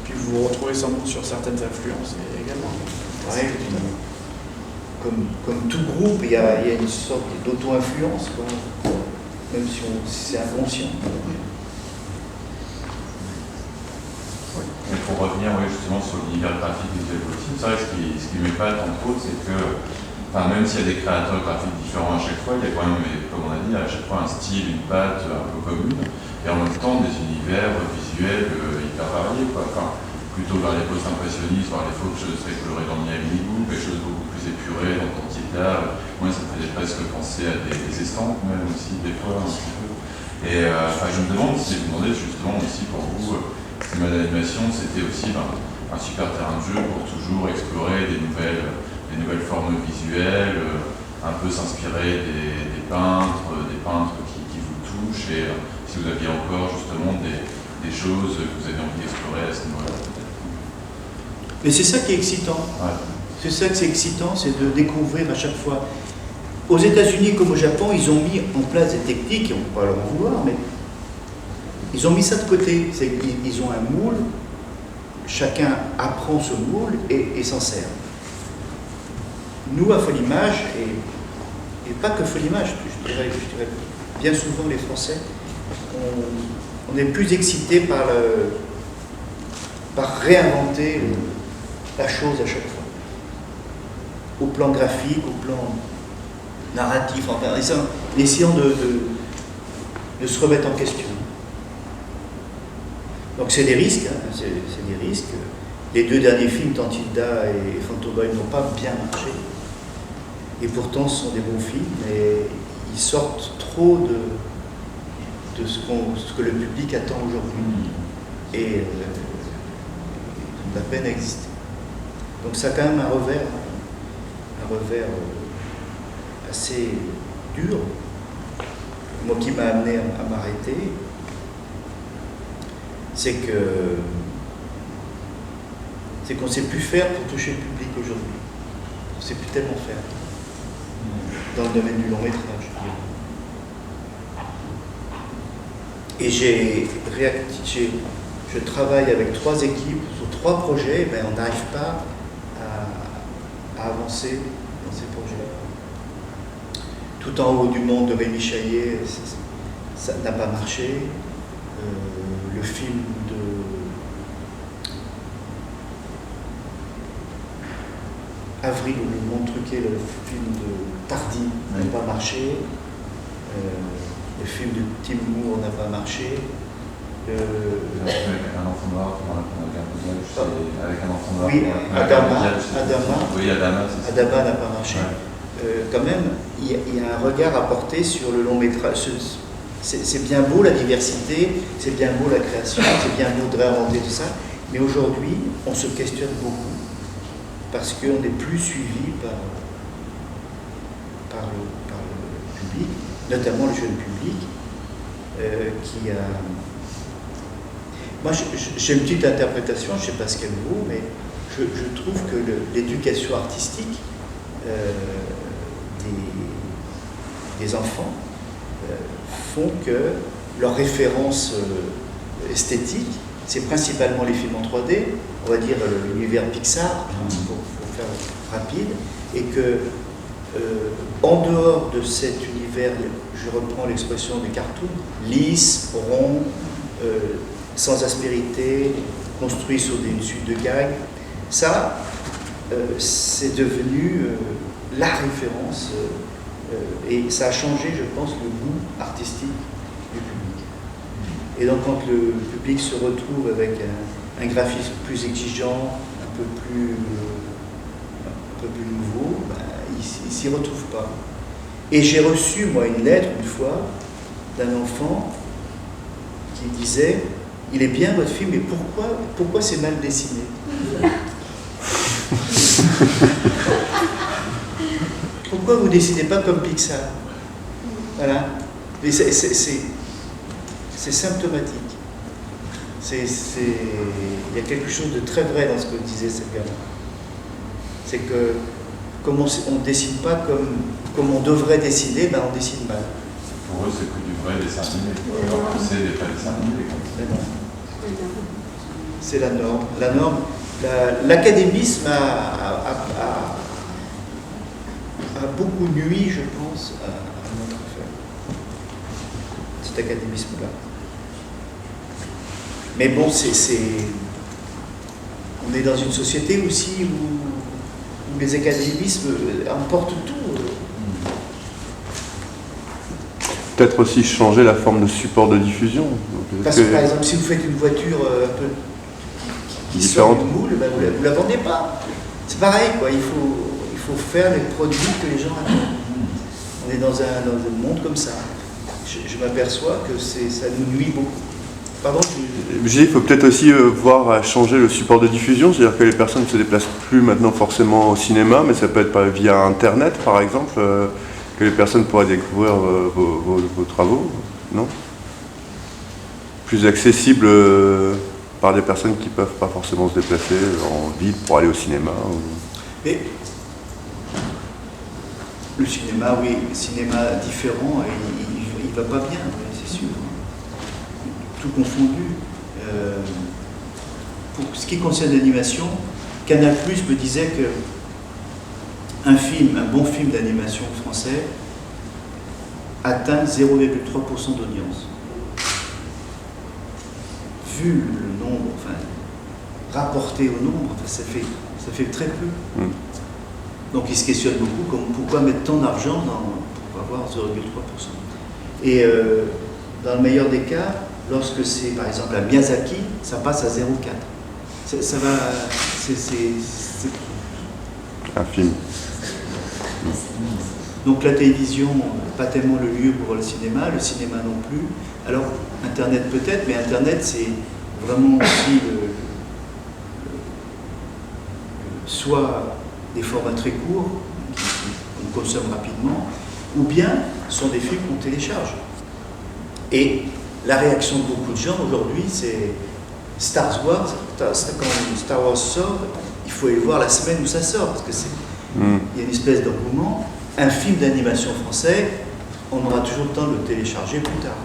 Puis vous vous retrouvez sans doute sur certaines influences également. Oui, comme tout groupe, il y a une sorte d'auto-influence, même si c'est inconscient. Mais pour revenir justement sur l'univers graphique visuel aussi, c'est vrai que ce qui m'épate entre autres, c'est que même s'il y a des créateurs graphiques différents à chaque fois, il y a quand même, comme on a dit, à chaque fois un style, une patte un peu commune, et en même temps des univers visuels hyper variés, plutôt vers les post-impressionnistes, vers les choses très colorées dans Miami, des choses beaucoup plus épurées dans Tantita. Moi, ça me faisait presque penser à des estampes, même aussi, des fois, un petit peu. Et je me demande si vous demandez justement aussi pour vous, cinéma d'animation, c'était aussi un super terrain de jeu pour toujours explorer des nouvelles formes visuelles, un peu s'inspirer des peintres qui vous touchent, et si vous aviez encore justement des choses que vous avez envie d'explorer à ce niveau-là. Mais c'est ça qui est excitant. Ouais. C'est ça que c'est excitant, c'est de découvrir à chaque fois. Aux États-Unis comme au Japon, ils ont mis en place des techniques, et on ne peut pas leur en vouloir, mais ils ont mis ça de côté. Ils ont un moule, chacun apprend ce moule et s'en sert. Nous, à Folimage, et pas que Folimage, je dirais bien souvent les Français, on est plus excités par réinventer la chose à chaque fois. Au plan graphique, au plan narratif, enfin, essayant de se remettre en question. Donc c'est des risques, hein, c'est des risques. Les 2 derniers films, Tantilda et Phantom Boy, n'ont pas bien marché. Et pourtant, ce sont des bons films, mais ils sortent trop de ce que le public attend aujourd'hui. Et ils ont de la peine à exister. Donc ça a quand même un revers assez dur, moi qui m'a amené à m'arrêter, c'est qu'on ne sait plus faire pour toucher le public aujourd'hui. On ne sait plus tellement faire dans le domaine du long métrage. Et je travaille avec 3 équipes sur 3 projets, mais on n'arrive pas à avancer dans ces projets. Tout en haut du monde de Rémi Chaillet, ça n'a pas marché. Le film de Avril, où le monde truqué, le film de Tardy n'a pas marché. Le film de Tim Moore n'a pas marché. Avec un enfant noir pour avec un enfant noir. Oui, Adama. Oui, Adama, c'est ça. Adama n'a pas marché. Ouais. Quand même, il y a un regard à porter sur le long métrage. C'est bien beau la diversité, c'est bien beau la création, c'est bien beau de réinventer tout ça, mais aujourd'hui, on se questionne beaucoup parce qu'on n'est plus suivi par le public, notamment le jeune public, qui a... Moi, j'ai une petite interprétation, je ne sais pas ce qu'elle vaut, mais je trouve que l'éducation artistique des enfants font que leur référence esthétique, c'est principalement les films en 3D, on va dire l'univers Pixar, pour faire rapide, et que en dehors de cet univers, je reprends l'expression du cartoon, lisse, rond, sans aspérité, construit sur une suite de gags, ça, c'est devenu la référence. Et ça a changé, je pense, le goût artistique du public. Et donc, quand le public se retrouve avec un graphisme plus exigeant, un peu plus nouveau, ben, il ne s'y retrouve pas. Et j'ai reçu, moi, une lettre, une fois, d'un enfant qui disait « Il est bien votre film, mais pourquoi c'est mal dessiné ?» Pourquoi vous ne dessinez pas comme Pixar? Voilà. Et c'est symptomatique. Il y a quelque chose de très vrai dans ce que disait cette gamin. C'est que comme on ne dessine pas comme on devrait dessiner, ben on dessine mal. Pour eux, c'est que du vrai dessin animé. C'est des vrais dessins animés. C'est la norme. La norme. L'académisme a beaucoup nui, je pense, à notre affaire. Cet académisme-là. Mais bon, on est dans une société aussi où les académismes emportent tout. Peut-être aussi changer la forme de support de diffusion. Parce que par exemple, si vous faites une voiture un peu qui sort du moule, ben vous ne la vendez pas. C'est pareil, quoi. Il faut faire les produits que les gens attendent. On est dans un monde comme ça. Je m'aperçois que ça nous nuit beaucoup. Pardon Je dis, il faut peut-être aussi voir à changer le support de diffusion, c'est-à-dire que les personnes ne se déplacent plus maintenant forcément au cinéma, mais ça peut être via Internet, par exemple, que les personnes pourraient découvrir vos travaux, non? Plus accessible par des personnes qui ne peuvent pas forcément se déplacer en ville pour aller au cinéma. Mais le cinéma, oui, le cinéma différent, il va pas bien, c'est sûr. Tout confondu. Pour ce qui concerne l'animation, Canal+ me disait que un bon film d'animation français atteint 0,3% d'audience. Vu le nombre, enfin, rapporté au nombre, enfin, ça fait très peu. Donc il se questionne beaucoup comme pourquoi mettre tant d'argent pour avoir 0,3%. Et dans le meilleur des cas, lorsque c'est par exemple à Miyazaki, ça passe à 0,4. Ça va. C'est un film. Donc la télévision, pas tellement le lieu pour le cinéma non plus. Alors Internet peut-être, mais Internet c'est vraiment aussi soit des formats très courts qu'on consomme rapidement, ou bien sont des films qu'on télécharge. Et la réaction de beaucoup de gens aujourd'hui, c'est Star Wars, quand Star Wars sort, il faut aller voir la semaine où ça sort, parce que il y a une espèce d'engouement. Un film d'animation français, on aura toujours le temps de le télécharger plus tard.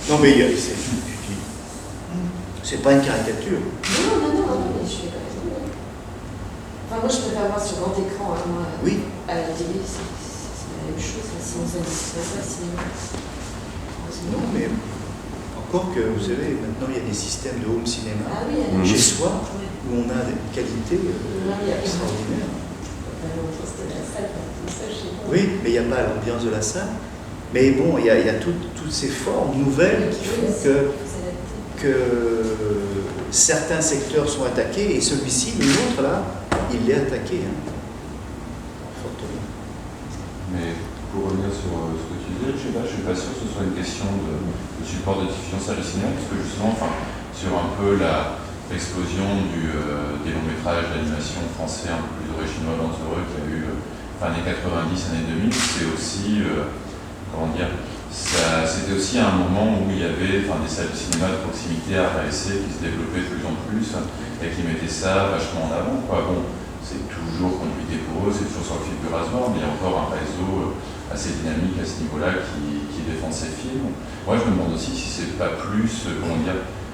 Non mais c'est pas une caricature. Non, mais je suis d'accord. Enfin, moi je préfère voir sur grand écran, hein, moi, Oui. À la télé, c'est la même chose, hein, sinon ça n'existe pas, le cinéma. Non, mais encore que, vous savez, maintenant il y a des systèmes de home cinéma chez soi, où on a des qualités extraordinaires. Oui, mais il n'y a pas l'ambiance de la salle. Mais bon, il y a toutes ces formes nouvelles qui font que certains secteurs sont attaqués, et celui-ci, l'autre là, il l'est attaqué. Fortement. Mais pour revenir sur ce que tu disais, je suis pas sûr que ce soit une question de support de diffusion sur le cinéma, parce que justement, sur un peu l'explosion des longs métrages d'animation français un peu plus originaux, aventureux qu'il y a eu fin des 90, années 2000, c'est aussi, c'était aussi un moment où il y avait des salles de cinéma de proximité à RSC qui se développaient de plus en plus et qui mettaient ça vachement en avant, quoi. Bon, c'est toujours compliqué pour eux, c'est toujours sur le fil du rasoir, mais il y a encore un réseau assez dynamique à ce niveau-là qui défend ces films. Moi, je me demande aussi si c'est pas plus,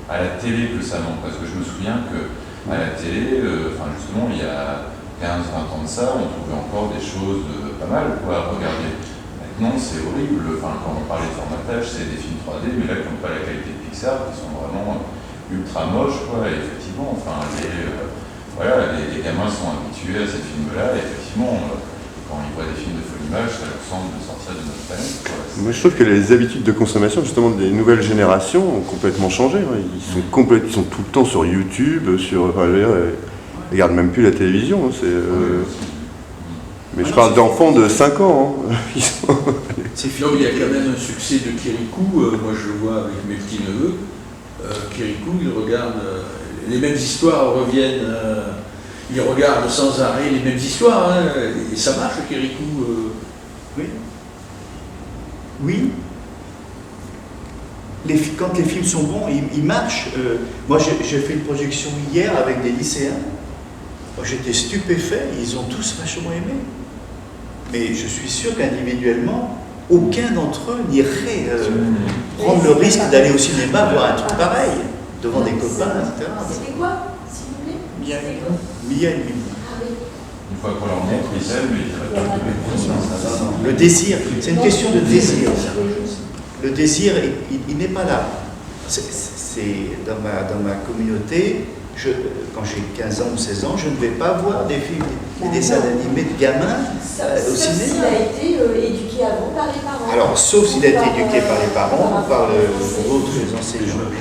à la télé que ça manque, parce que je me souviens qu'à la télé, justement, il y a 15-20 ans de ça, on trouvait encore des choses pas mal à regarder. Maintenant, c'est horrible. Quand on parlait de formatage, c'est des films 3D, mais là, qui n'ont pas la qualité de Pixar, qui sont vraiment ultra moches, quoi. Et effectivement, les gamins sont habitués à ces films-là, et effectivement, quand ils voient des films de folle image, ça leur semble de sortir de notre planète, quoi. Moi, je trouve que les habitudes de consommation, justement, des nouvelles générations ont complètement changé. Ils sont tout le temps sur YouTube, ils regardent même plus la télévision. Mais je parle d'enfants de 5 ans. Non, mais il y a quand même un succès de Kirikou. Moi, je le vois avec mes petits-neveux. Kirikou, ils regardent les mêmes histoires, reviennent. Ils regardent sans arrêt les mêmes histoires. Hein, et ça marche, Kirikou. Oui. Quand les films sont bons, ils marchent. Moi, j'ai fait une projection hier avec des lycéens. Moi, j'étais stupéfait. Ils ont tous vachement aimé. Mais je suis sûr qu'individuellement, aucun d'entre eux n'irait prendre le risque d'aller au cinéma voir un truc pareil, devant des copains, etc. C'était quoi, s'il vous plaît? Mia et Mimi. Une fois qu'on leur montre, ils aiment, mais ils n'iraient pas. Le désir, c'est une question de désir. Le désir, il n'est pas là. C'est dans ma communauté. Quand j'ai 15 ans ou 16 ans, je ne vais pas voir des films, des dessins animés de gamins au cinéma. Sauf s'il a été éduqué avant par les parents. Alors, sauf s'il a été éduqué par les parents ou par d'autres enseignants.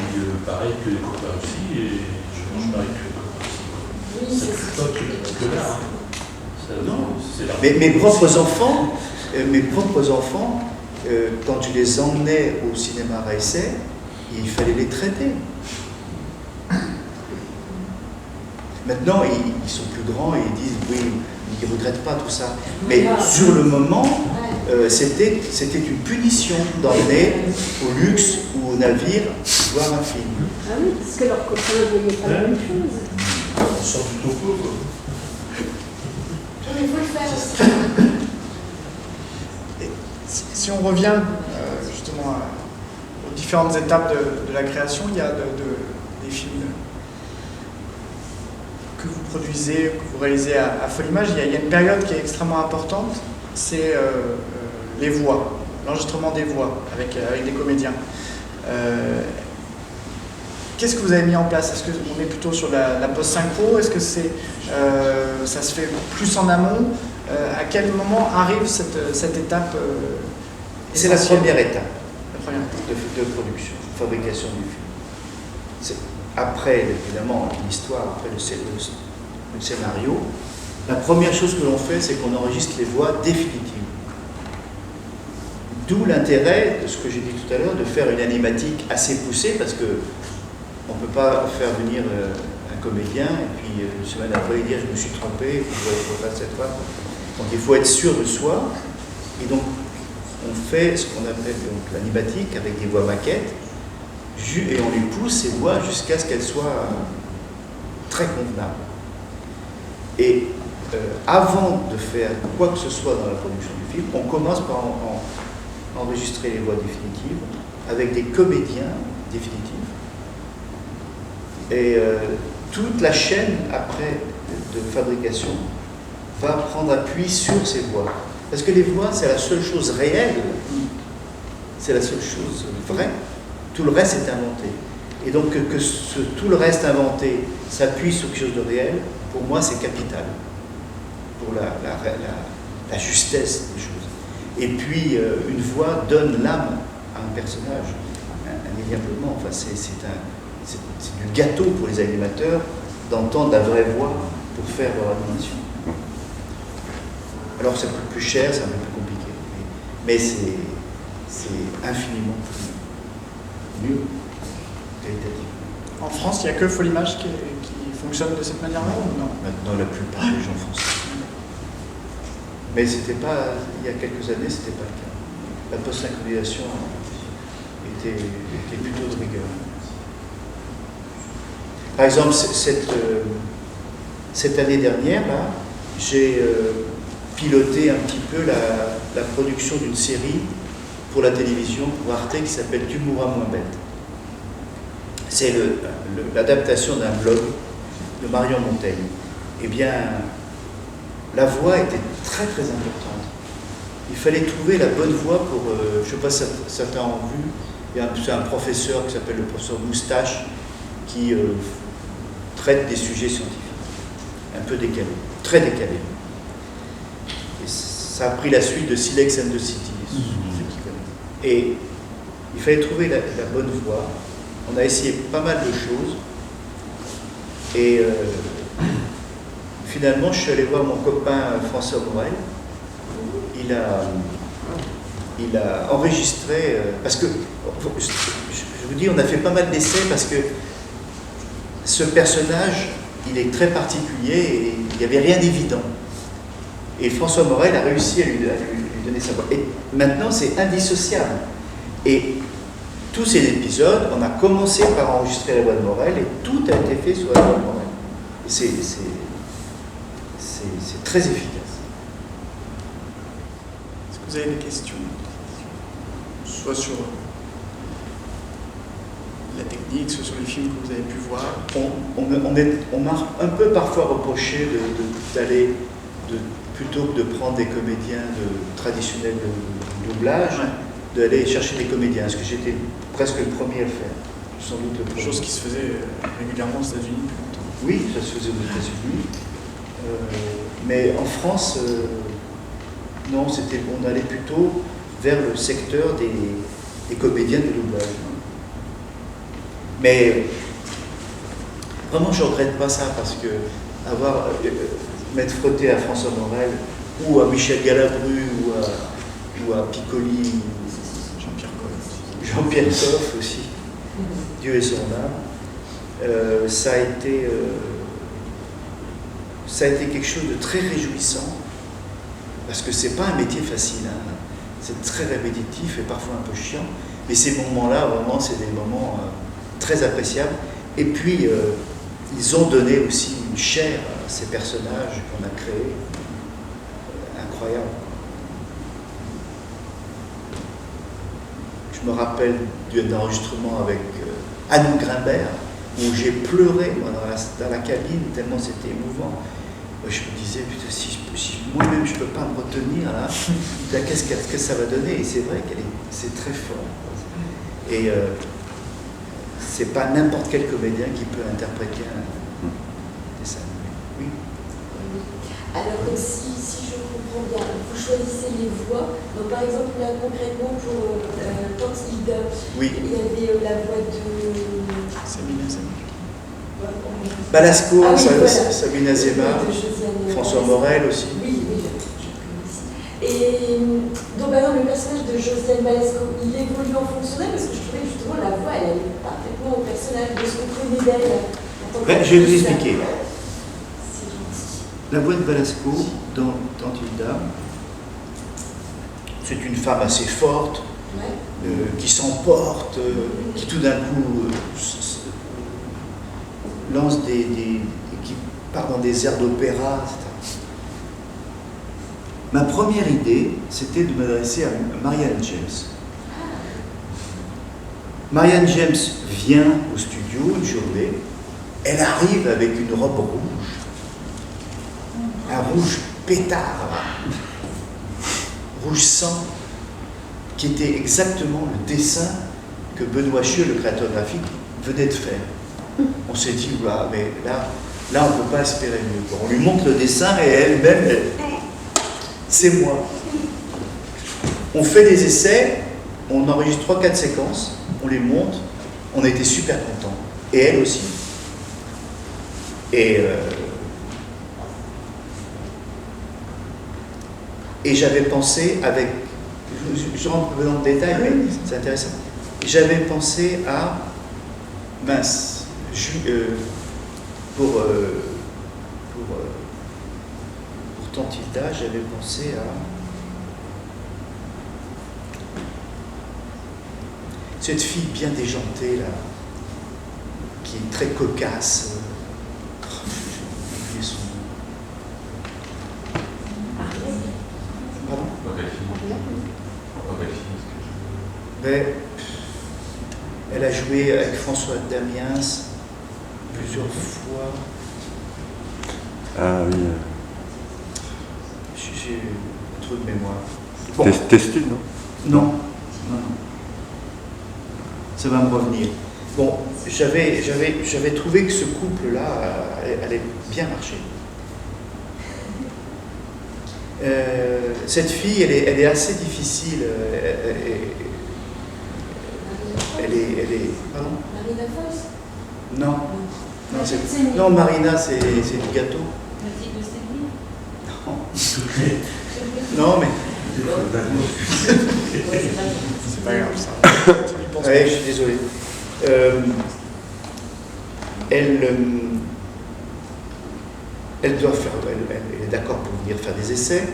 Pareil que les copains aussi, et je mange pareil que les copains aussi. Oui, C'est plutôt que là. Non. Mes propres enfants, quand je les emmenais au cinéma RSC, Et il fallait les traiter. Maintenant, ils sont plus grands et ils disent oui, ils ne regrettent pas tout ça. Mais sur le moment, c'était une punition d'emmener au luxe ou au navire voir un film. Ah oui, parce que leurs copains ne voyaient pas la même chose. On sort du topo, quoi. Il faut le faire aussi. Si on revient justement aux différentes étapes de la création, il y a des films que vous produisez, que vous réalisez à Folimage. Il y a une période qui est extrêmement importante, c'est les voix, l'enregistrement des voix avec des comédiens. Qu'est-ce que vous avez mis en place? Est-ce qu'on est plutôt sur la post-synchro? Est-ce que ça se fait plus en amont? À quel moment arrive cette étape C'est la première étape, La première étape. de production, fabrication du film. Après, évidemment, l'histoire, après le scénario, la première chose que l'on fait, c'est qu'on enregistre les voix définitives. D'où l'intérêt de ce que j'ai dit tout à l'heure, de faire une animatique assez poussée, parce que on ne peut pas faire venir un comédien et puis une semaine après dire je me suis trompé, il faut faire cette fois. Donc il faut être sûr de soi, et donc on fait ce qu'on appelle l'animatique avec des voix maquettes, et on lui pousse ces voix jusqu'à ce qu'elles soient très convenables. Et avant de faire quoi que ce soit dans la production du film, on commence par enregistrer les voix définitives avec des comédiens définitifs. Et toute la chaîne après de fabrication va prendre appui sur ces voix. Parce que les voix, c'est la seule chose réelle, c'est la seule chose vraie. Tout le reste est inventé. Et donc que tout le reste inventé s'appuie sur quelque chose de réel, pour moi c'est capital, pour la justesse des choses. Et puis une voix donne l'âme à un personnage, indéniablement. Enfin, c'est du gâteau pour les animateurs d'entendre la vraie voix pour faire leur animation. Alors ça coûte plus cher, c'est un peu plus compliqué, mais c'est infiniment mieux qualitativement. En France, il n'y a que Folimage qui fonctionne de cette manière-là ou non? Maintenant, la plupart des gens font ça. Mais c'était pas, il y a quelques années, c'était pas le cas. La post-synchronisation était plutôt de rigueur. Par exemple, cette année dernière, là, j'ai piloté un petit peu la production d'une série pour la télévision, pour Arte, qui s'appelle Tu mourras moins bête. C'est l'adaptation d'un blog de Marion Montaigne. Eh bien, la voix était très très importante. Il fallait trouver la bonne voix pour, je ne sais pas si certains ont vu, c'est un professeur qui s'appelle le professeur Moustache, qui traite des sujets scientifiques, un peu décalés, très décalés. Et ça a pris la suite de Silex and the City, ceux qui connaissent. Et il fallait trouver la bonne voix. On a essayé pas mal de choses. Et finalement, je suis allé voir mon copain François Morel. Il a enregistré, parce que, je vous dis, on a fait pas mal d'essais parce que ce personnage, il est très particulier et il n'y avait rien d'évident. Et François Morel a réussi à lui donner sa voix. Et maintenant, c'est indissociable. Et tous ces épisodes, on a commencé par enregistrer la voix de Morel et tout a été fait sur la voix de Morel. Et c'est très efficace. Est-ce que vous avez des questions? Soit sur la technique, soit sur les films que vous avez pu voir. On m'a un peu parfois reproché d'aller, plutôt que de prendre des comédiens traditionnels de doublage, d'aller chercher des comédiens, parce que j'étais presque le premier à le faire. Sans doute le premier. Chose qui se faisait régulièrement aux États-Unis depuis longtemps. Oui, ça se faisait aux États-Unis. Mais en France, non, on allait plutôt vers le secteur des comédiens de doublage. Mais vraiment, je ne regrette pas ça, parce que m'être frotté à François Morel, ou à Michel Galabru, ou à Piccoli, Jean-Pierre Coff aussi, Dieu et son âme, ça a été quelque chose de très réjouissant, parce que c'est pas un métier facile, hein. C'est très répétitif et parfois un peu chiant, mais ces moments-là, vraiment, c'est des moments très appréciables. Et puis, ils ont donné aussi une chair à ces personnages qu'on a créés, incroyable. Je me rappelle d'un enregistrement avec Anne Grimbert, où j'ai pleuré moi, dans la cabine, tellement c'était émouvant. Je me disais, putain, si moi-même je ne peux pas me retenir, là, qu'est-ce que ça va donner? Et c'est vrai c'est très fort. Et c'est pas n'importe quel comédien qui peut interpréter un dessin animé. Oui. Alors, si je comprends bien, vous choisissez les voix. Donc, par exemple, là, concrètement, pour Tante Hilda, Oui. il y avait la voix de... Sabine Azema. Balasco, Ah oui, voilà. Sabine Azema, De Josiane François Balasco. Morel aussi. Oui, je connais aussi. Et donc, par exemple, le personnage de Josiane Balasco, il évolue en fonction d'elle, parce que je trouvais que justement la voix, elle allait parfaitement au personnage, de ce qu'on connaît d'elle. Je vais vous expliquer. C'est gentil. La voix de Balasco dans Tante Hilda, c'est une femme assez forte, Ouais. qui s'emporte, qui tout d'un coup lance qui part dans des airs d'opéra, etc. Ma première idée, c'était de m'adresser à Marianne James. Marianne James vient au studio une journée, elle arrive avec une robe rouge, un rouge pétard, rouge sang, qui était exactement le dessin que Benoît Chieux, le créateur graphique, venait de faire. On s'est dit, voilà, mais là on ne peut pas espérer mieux. On lui montre le dessin et elle-même, c'est moi. On fait des essais, on enregistre 3-4 séquences, on les monte, on a été super contents. Et elle aussi. Et j'avais pensé avec... Je rentre un peu dans le détail, mais c'est intéressant. J'avais pensé à... Mince. Pour Tante Hilda, j'avais pensé à... Cette fille bien déjantée, là, qui est très cocasse. J'ai oublié son nom. Pardon? Mais elle a joué avec François Damiens plusieurs fois. Ah oui. J'ai un trou de mémoire. Bon. Testu, non? Non. Ça va me revenir. Bon, j'avais trouvé que ce couple-là allait bien marcher. Cette fille, elle est assez difficile. Elle est. Pardon? Marina Foïs? Non. Non, Marina, c'est du gâteau. Non. Non, mais. C'est pas grave ça. Oui, je suis désolé. Elle doit faire. Elle est d'accord pour venir faire des essais.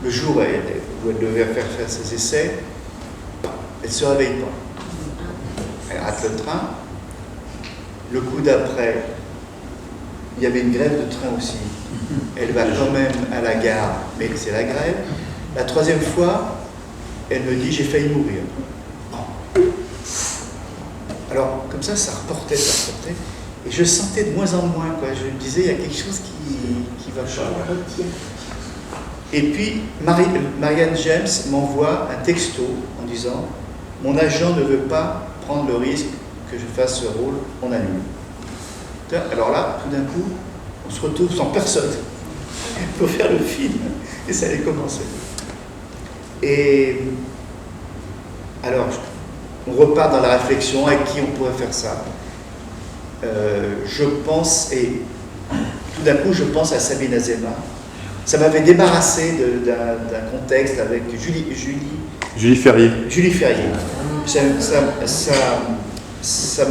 Le jour où elle devait faire ses essais, elle ne se réveille pas. Elle rate le train. Le coup d'après, il y avait une grève de train aussi. Elle va quand même à la gare, mais c'est la grève. La troisième fois, elle me dit, j'ai failli mourir. Alors, comme ça reportait. Et je sentais de moins en moins, quoi. Je me disais, il y a quelque chose qui va pas. Et puis, Marianne James m'envoie un texto en disant, mon agent ne veut pas prendre le risque que je fasse ce rôle, on annule. Alors là, tout d'un coup, on se retrouve sans personne pour faire le film. Et ça allait commencer. Et alors, on repart dans la réflexion, avec qui on pourrait faire ça. Je pense, et tout d'un coup, je pense à Sabine Azema. Ça m'avait débarrassé d'un contexte avec Julie Ferrier. Julie Ferrier. ça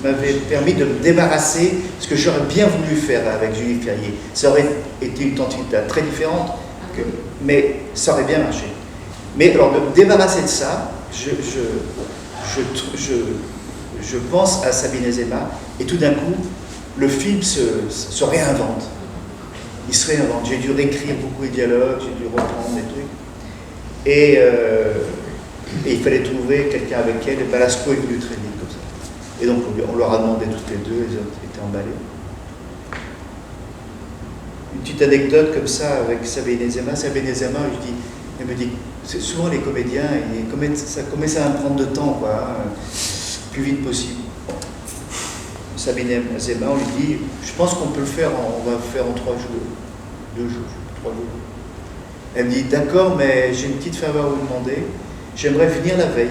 m'avait permis de me débarrasser, ce que j'aurais bien voulu faire avec Julie Ferrier. Ça aurait été une tentative très différente, mais ça aurait bien marché. Mais alors, de me débarrasser de ça, je pense à Sabine Azéma, et tout d'un coup, le film se réinvente. Il se réinvente. J'ai dû réécrire beaucoup de dialogues, j'ai dû reprendre des trucs. Et il fallait trouver quelqu'un avec elle, et Balasco est venu très vite comme ça. Et donc on leur a demandé toutes les deux, les autres étaient emballés. Une petite anecdote comme ça avec Sabine Azéma. Sabine Azéma, elle me dit, c'est souvent les comédiens, ça commence à prendre de temps, quoi, hein, plus vite possible. Sabine Azéma, on lui dit, je pense qu'on peut le faire, on va le faire en 3 jours, 2 jours, 3 jours. Elle me dit, d'accord, mais j'ai une petite faveur à vous demander. J'aimerais venir la veille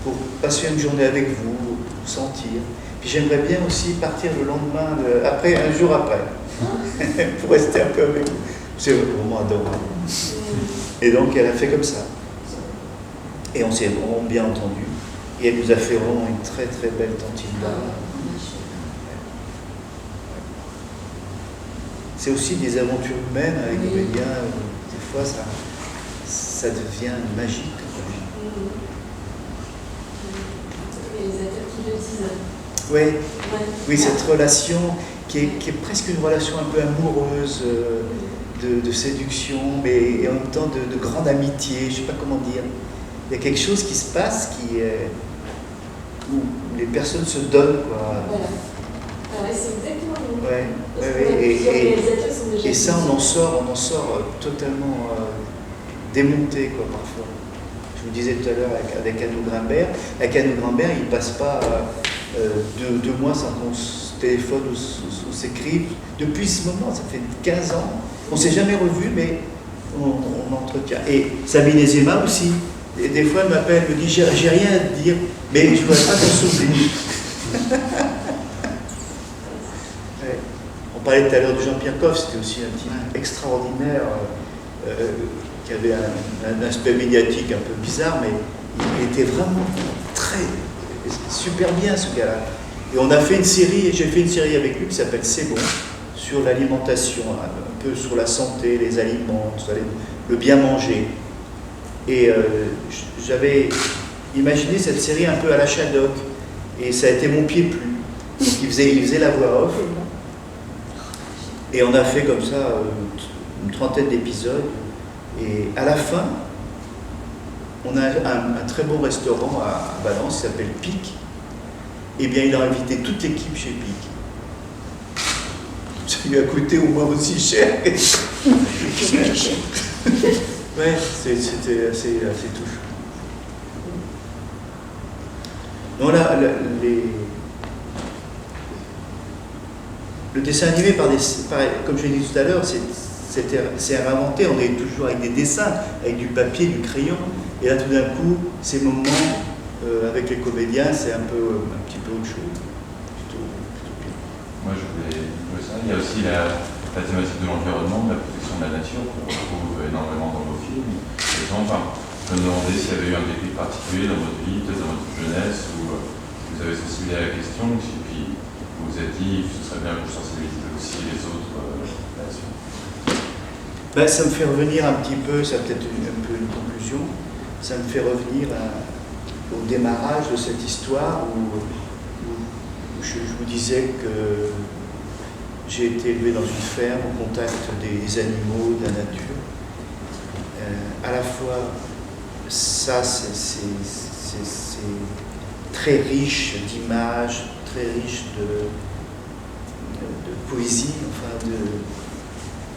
pour passer une journée avec vous, pour sentir. Puis j'aimerais bien aussi partir le lendemain, un jour après, pour rester un peu avec vous. C'est vraiment adorable. Et donc elle a fait comme ça. Et on s'est vraiment bien entendu. Et elle nous a fait vraiment une très très belle tantilda. C'est aussi des aventures humaines avec les comédiens. Des fois, ça devient magique. Les acteurs qui le disent. Oui, oui, cette relation qui est presque une relation un peu amoureuse, de séduction, mais en même temps de grande amitié, je ne sais pas comment dire. Il y a quelque chose qui se passe où les personnes se donnent, quoi. Voilà. Ah ouais, c'est exactement le Ouais, et ça, on en sort totalement démonté, quoi, parfois. Je vous disais tout à l'heure avec Anneau Grimbert. Avec Anneau Grimbert, il ne passe pas 2 mois sans qu'on se téléphone ou s'écrive. Depuis ce moment, ça fait 15 ans. On ne s'est jamais revus, mais on entretient. Et Sabine Azéma aussi. Et des fois, elle m'appelle, elle me dit, j'ai rien à te dire, mais je ne voudrais pas qu'on s'oublie. Ouais. On parlait tout à l'heure de Jean-Pierre Coff, c'était aussi un type extraordinaire, qui avait un aspect médiatique un peu bizarre, mais il était vraiment super bien, ce gars-là. Et on a fait une série, et j'ai fait une série avec lui qui s'appelle C'est bon, sur l'alimentation, un peu sur la santé, les aliments, le bien manger. Et j'avais imaginé cette série un peu à la Shadok, et ça a été mon pied plu. Donc il faisait la voix off, et on a fait comme ça une 30aine d'épisodes, et à la fin, on a un très bon restaurant à Valence qui s'appelle Pic. Eh bien, il a invité toute l'équipe chez Pic. Ça lui a coûté au moins aussi cher. Ouais, c'était assez touchant. Donc là, le dessin animé, comme je l'ai dit tout à l'heure, c'est inventé. On est toujours avec des dessins, avec du papier, du crayon. Et là, tout d'un coup, ces moments avec les comédiens, c'est un petit peu autre chose. Plutôt bien. Moi, je voulais ça. Il y a aussi la thématique de l'environnement, de la protection de la nature, qu'on retrouve énormément dans vos films. Et enfin, je me demandais s'il y avait eu un déclic particulier dans votre vie, peut-être dans votre jeunesse, où vous avez sensibilisé à la question, et puis vous vous êtes dit que ce serait bien que vous sensibilisez aussi les autres là-dessus. Ben, ça me fait revenir un petit peu, ça peut-être un peu une conclusion, ça me fait revenir au démarrage de cette histoire où je vous disais que j'ai été élevé dans une ferme au contact des animaux, de la nature. À la fois, ça c'est très riche d'images, très riche de poésie, enfin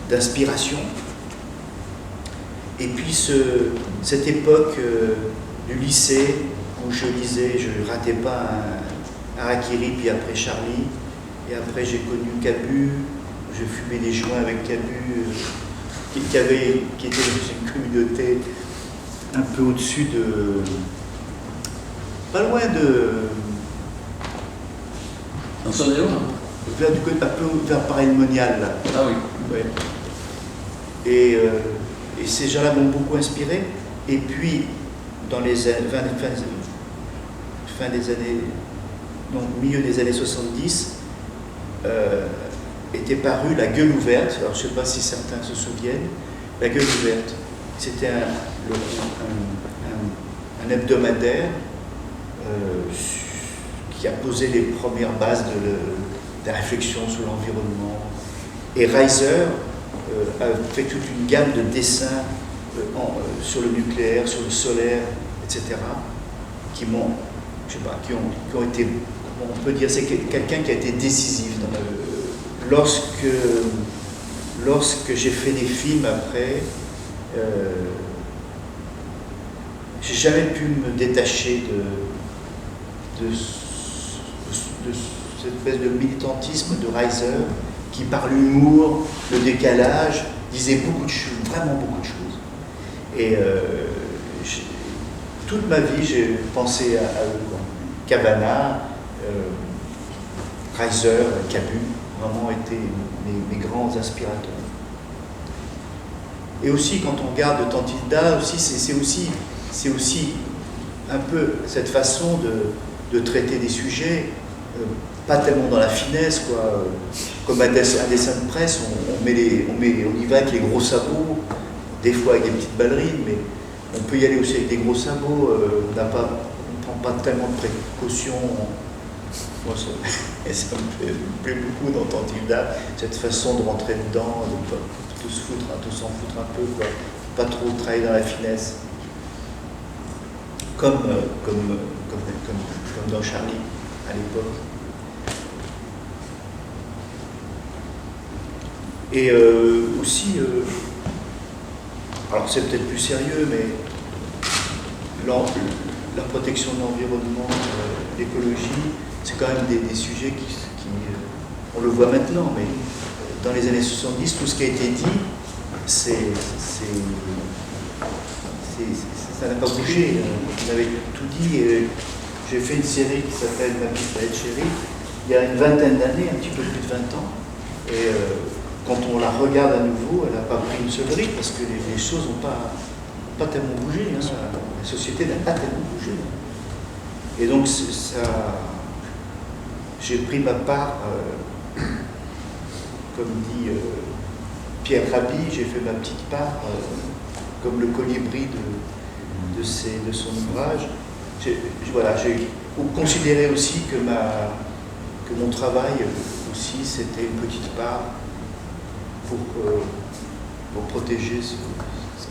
d'inspiration. Et puis cette époque du lycée où je lisais, je ne ratais pas un Harakiri, puis après Charlie, et après j'ai connu Cabu, je fumais des joints avec Cabu, qui était dans une communauté un peu au-dessus de... pas loin de... Dans Saône-et-Loire un peu vers Paray-le-Monial, là. Ah oui. Ouais. Et ces gens-là m'ont beaucoup inspiré. Et puis, dans les milieu des années 70, était paru La Gueule ouverte. Alors je ne sais pas si certains se souviennent. La Gueule ouverte, c'était un hebdomadaire qui a posé les premières bases de la réflexion sur l'environnement. Et Reiser a fait toute une gamme de dessins sur le nucléaire, sur le solaire, etc., qui m'ont, je sais pas, qui ont été, on peut dire, c'est quelqu'un qui a été décisif dans lorsque j'ai fait des films après, j'ai jamais pu me détacher de cette espèce de militantisme de Reiser qui, par l'humour, le décalage, disait beaucoup de choses, vraiment beaucoup de choses. Et toute ma vie, j'ai pensé à eux, quoi. Cabana, Reiser, Cabu, vraiment été mes grands inspirateurs. Et aussi, quand on regarde Tantilda, c'est aussi un peu cette façon de traiter des sujets, pas tellement dans la finesse, quoi. Comme un dessin de presse, on y va avec les gros sabots, des fois avec des petites ballerines, mais on peut y aller aussi avec des gros sabots, on ne prend pas tellement de précautions. Moi, ça me plaît beaucoup dans Tantilda, cette façon de rentrer dedans, de tout s'en foutre un peu, quoi. Pas trop travailler dans la finesse. Comme dans Charlie, à l'époque. Et aussi, alors c'est peut-être plus sérieux, mais la protection de l'environnement, l'écologie, c'est quand même des sujets qui on le voit maintenant, mais dans les années 70, tout ce qui a été dit, ça n'a pas bougé. Vous avez tout dit. J'ai fait une série qui s'appelle Ma petite planète chérie, il y a une vingtaine d'années, un petit peu plus de 20 ans. Et quand on la regarde à nouveau, elle n'a pas pris une seule brique parce que les choses n'ont pas tellement bougé. Hein. La société n'a pas tellement bougé. Et donc, j'ai pris ma part, comme dit Pierre Rabhi, j'ai fait ma petite part, comme le colibri de son ouvrage. J'ai considéré aussi que mon travail aussi, c'était une petite part pour protéger ce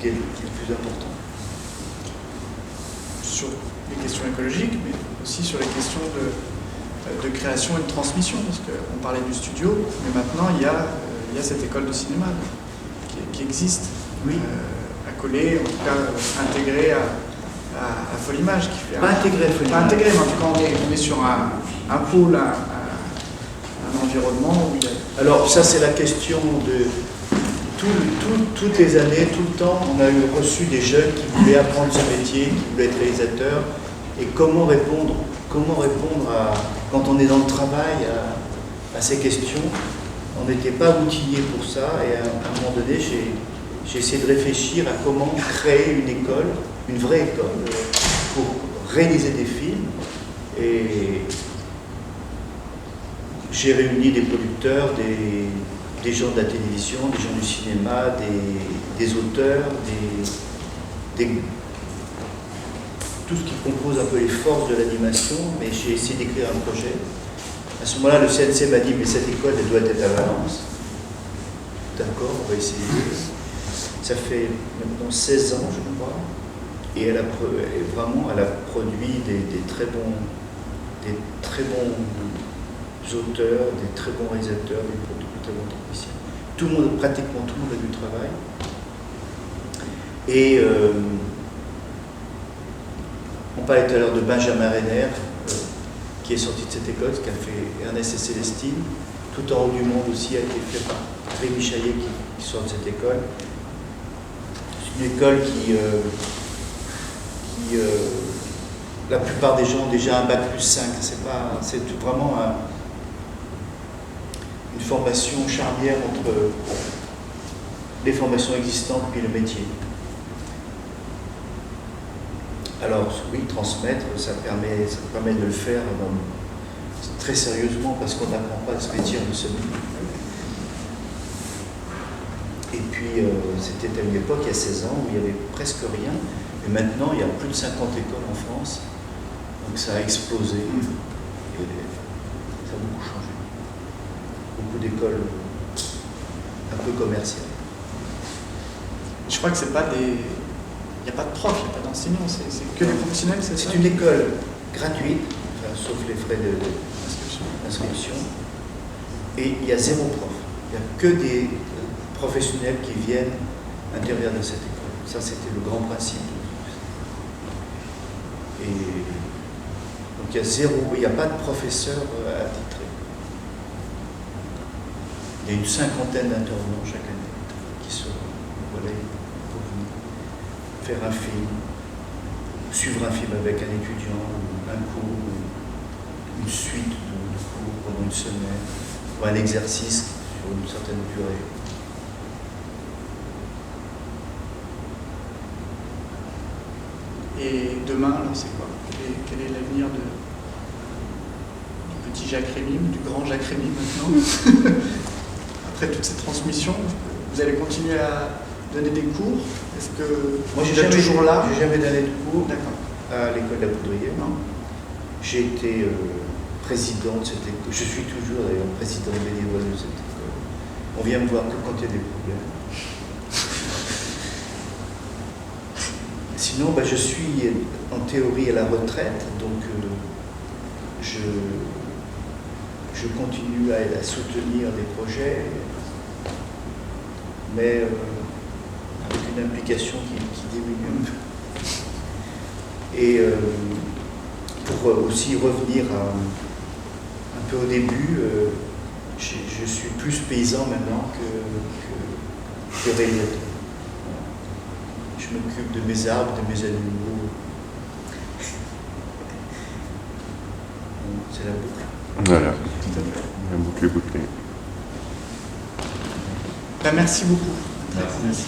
qui est le plus important. Sur les questions écologiques, mais aussi sur les questions de création et de transmission, parce qu'on parlait du studio, mais maintenant il y a cette école de cinéma qui existe, oui. À coller, en tout cas intégrée à Folimage, qui fait pas intégré à Folimage. Pas intégré, mais en tout cas on est sur un pôle, un environnement où il y a... Alors ça c'est la question de toutes les années, tout le temps, on a reçu des jeunes qui voulaient apprendre ce métier, qui voulaient être réalisateurs, et comment répondre quand on est dans le travail à ces questions. On n'était pas outillés pour ça, et à un moment donné, j'ai essayé de réfléchir à comment créer une école, une vraie école, pour réaliser des films. Et j'ai réuni des producteurs, des gens de la télévision, des gens du cinéma, des auteurs, tout ce qui compose un peu les forces de l'animation, mais j'ai essayé d'écrire un projet. À ce moment-là, le CNC m'a dit, mais cette école, elle doit être à Valence. D'accord, on va essayer. Ça fait maintenant 16 ans, je crois, et elle a produit des très bons auteurs, des très bons réalisateurs, des très bons techniciens. Pratiquement tout le monde a du travail. Et on parlait tout à l'heure de Benjamin Renner, qui est sorti de cette école, qui a fait Ernest et Célestine. Tout en haut du monde aussi a été fait par Rémi Chaillet, qui sort de cette école. C'est une école qui la plupart des gens ont déjà un bac plus 5. C'est vraiment une formation charnière entre les formations existantes et le métier. Alors oui, transmettre, ça permet de le faire très sérieusement parce qu'on n'apprend pas à ce métier en une semaine. Et puis c'était à une époque, il y a 16 ans, où il n'y avait presque rien. Et maintenant, il y a plus de 50 écoles en France. Donc ça a explosé. Et ça a beaucoup changé. Beaucoup d'écoles un peu commerciales. Je crois que c'est pas des... Il n'y a pas de prof, il n'y a pas d'enseignants, c'est que des professionnels, c'est ça? C'est une école gratuite, enfin, sauf les frais d'inscription. Et il y a 0 prof. Il n'y a que des professionnels qui viennent intervenir dans cette école. Ça, c'était le grand principe. Et donc il y a 0, il n'y a pas de professeur attitré. Il y a une 50aine d'intervenants chaque année qui se relaient pour venir faire un film, suivre un film avec un étudiant, ou un cours, ou une suite de cours pendant une semaine, ou un exercice sur une certaine durée. Et demain, alors c'est quoi? Quel est l'avenir du petit Jacques Rémy, ou du grand Jacques Rémy maintenant? Après toute cette transmission, vous allez continuer à donner des cours? Est-ce que moi, vous êtes toujours là? J'ai jamais donné de cours D'accord. à l'école de la Poudrière. Non. J'ai été président de cette école. Je suis toujours d'ailleurs président bénévole de cette école. On vient me voir que quand il y a des problèmes. Sinon, je suis en théorie à la retraite, donc je continue à soutenir des projets, mais avec une implication qui diminue un peu. Et pour aussi revenir un peu au début, je suis plus paysan maintenant que réalisateur. Je m'occupe de mes arbres, de mes animaux. C'est la boucle. Voilà, Tout à fait. la boucle est bouclée. Merci beaucoup. Merci. Merci.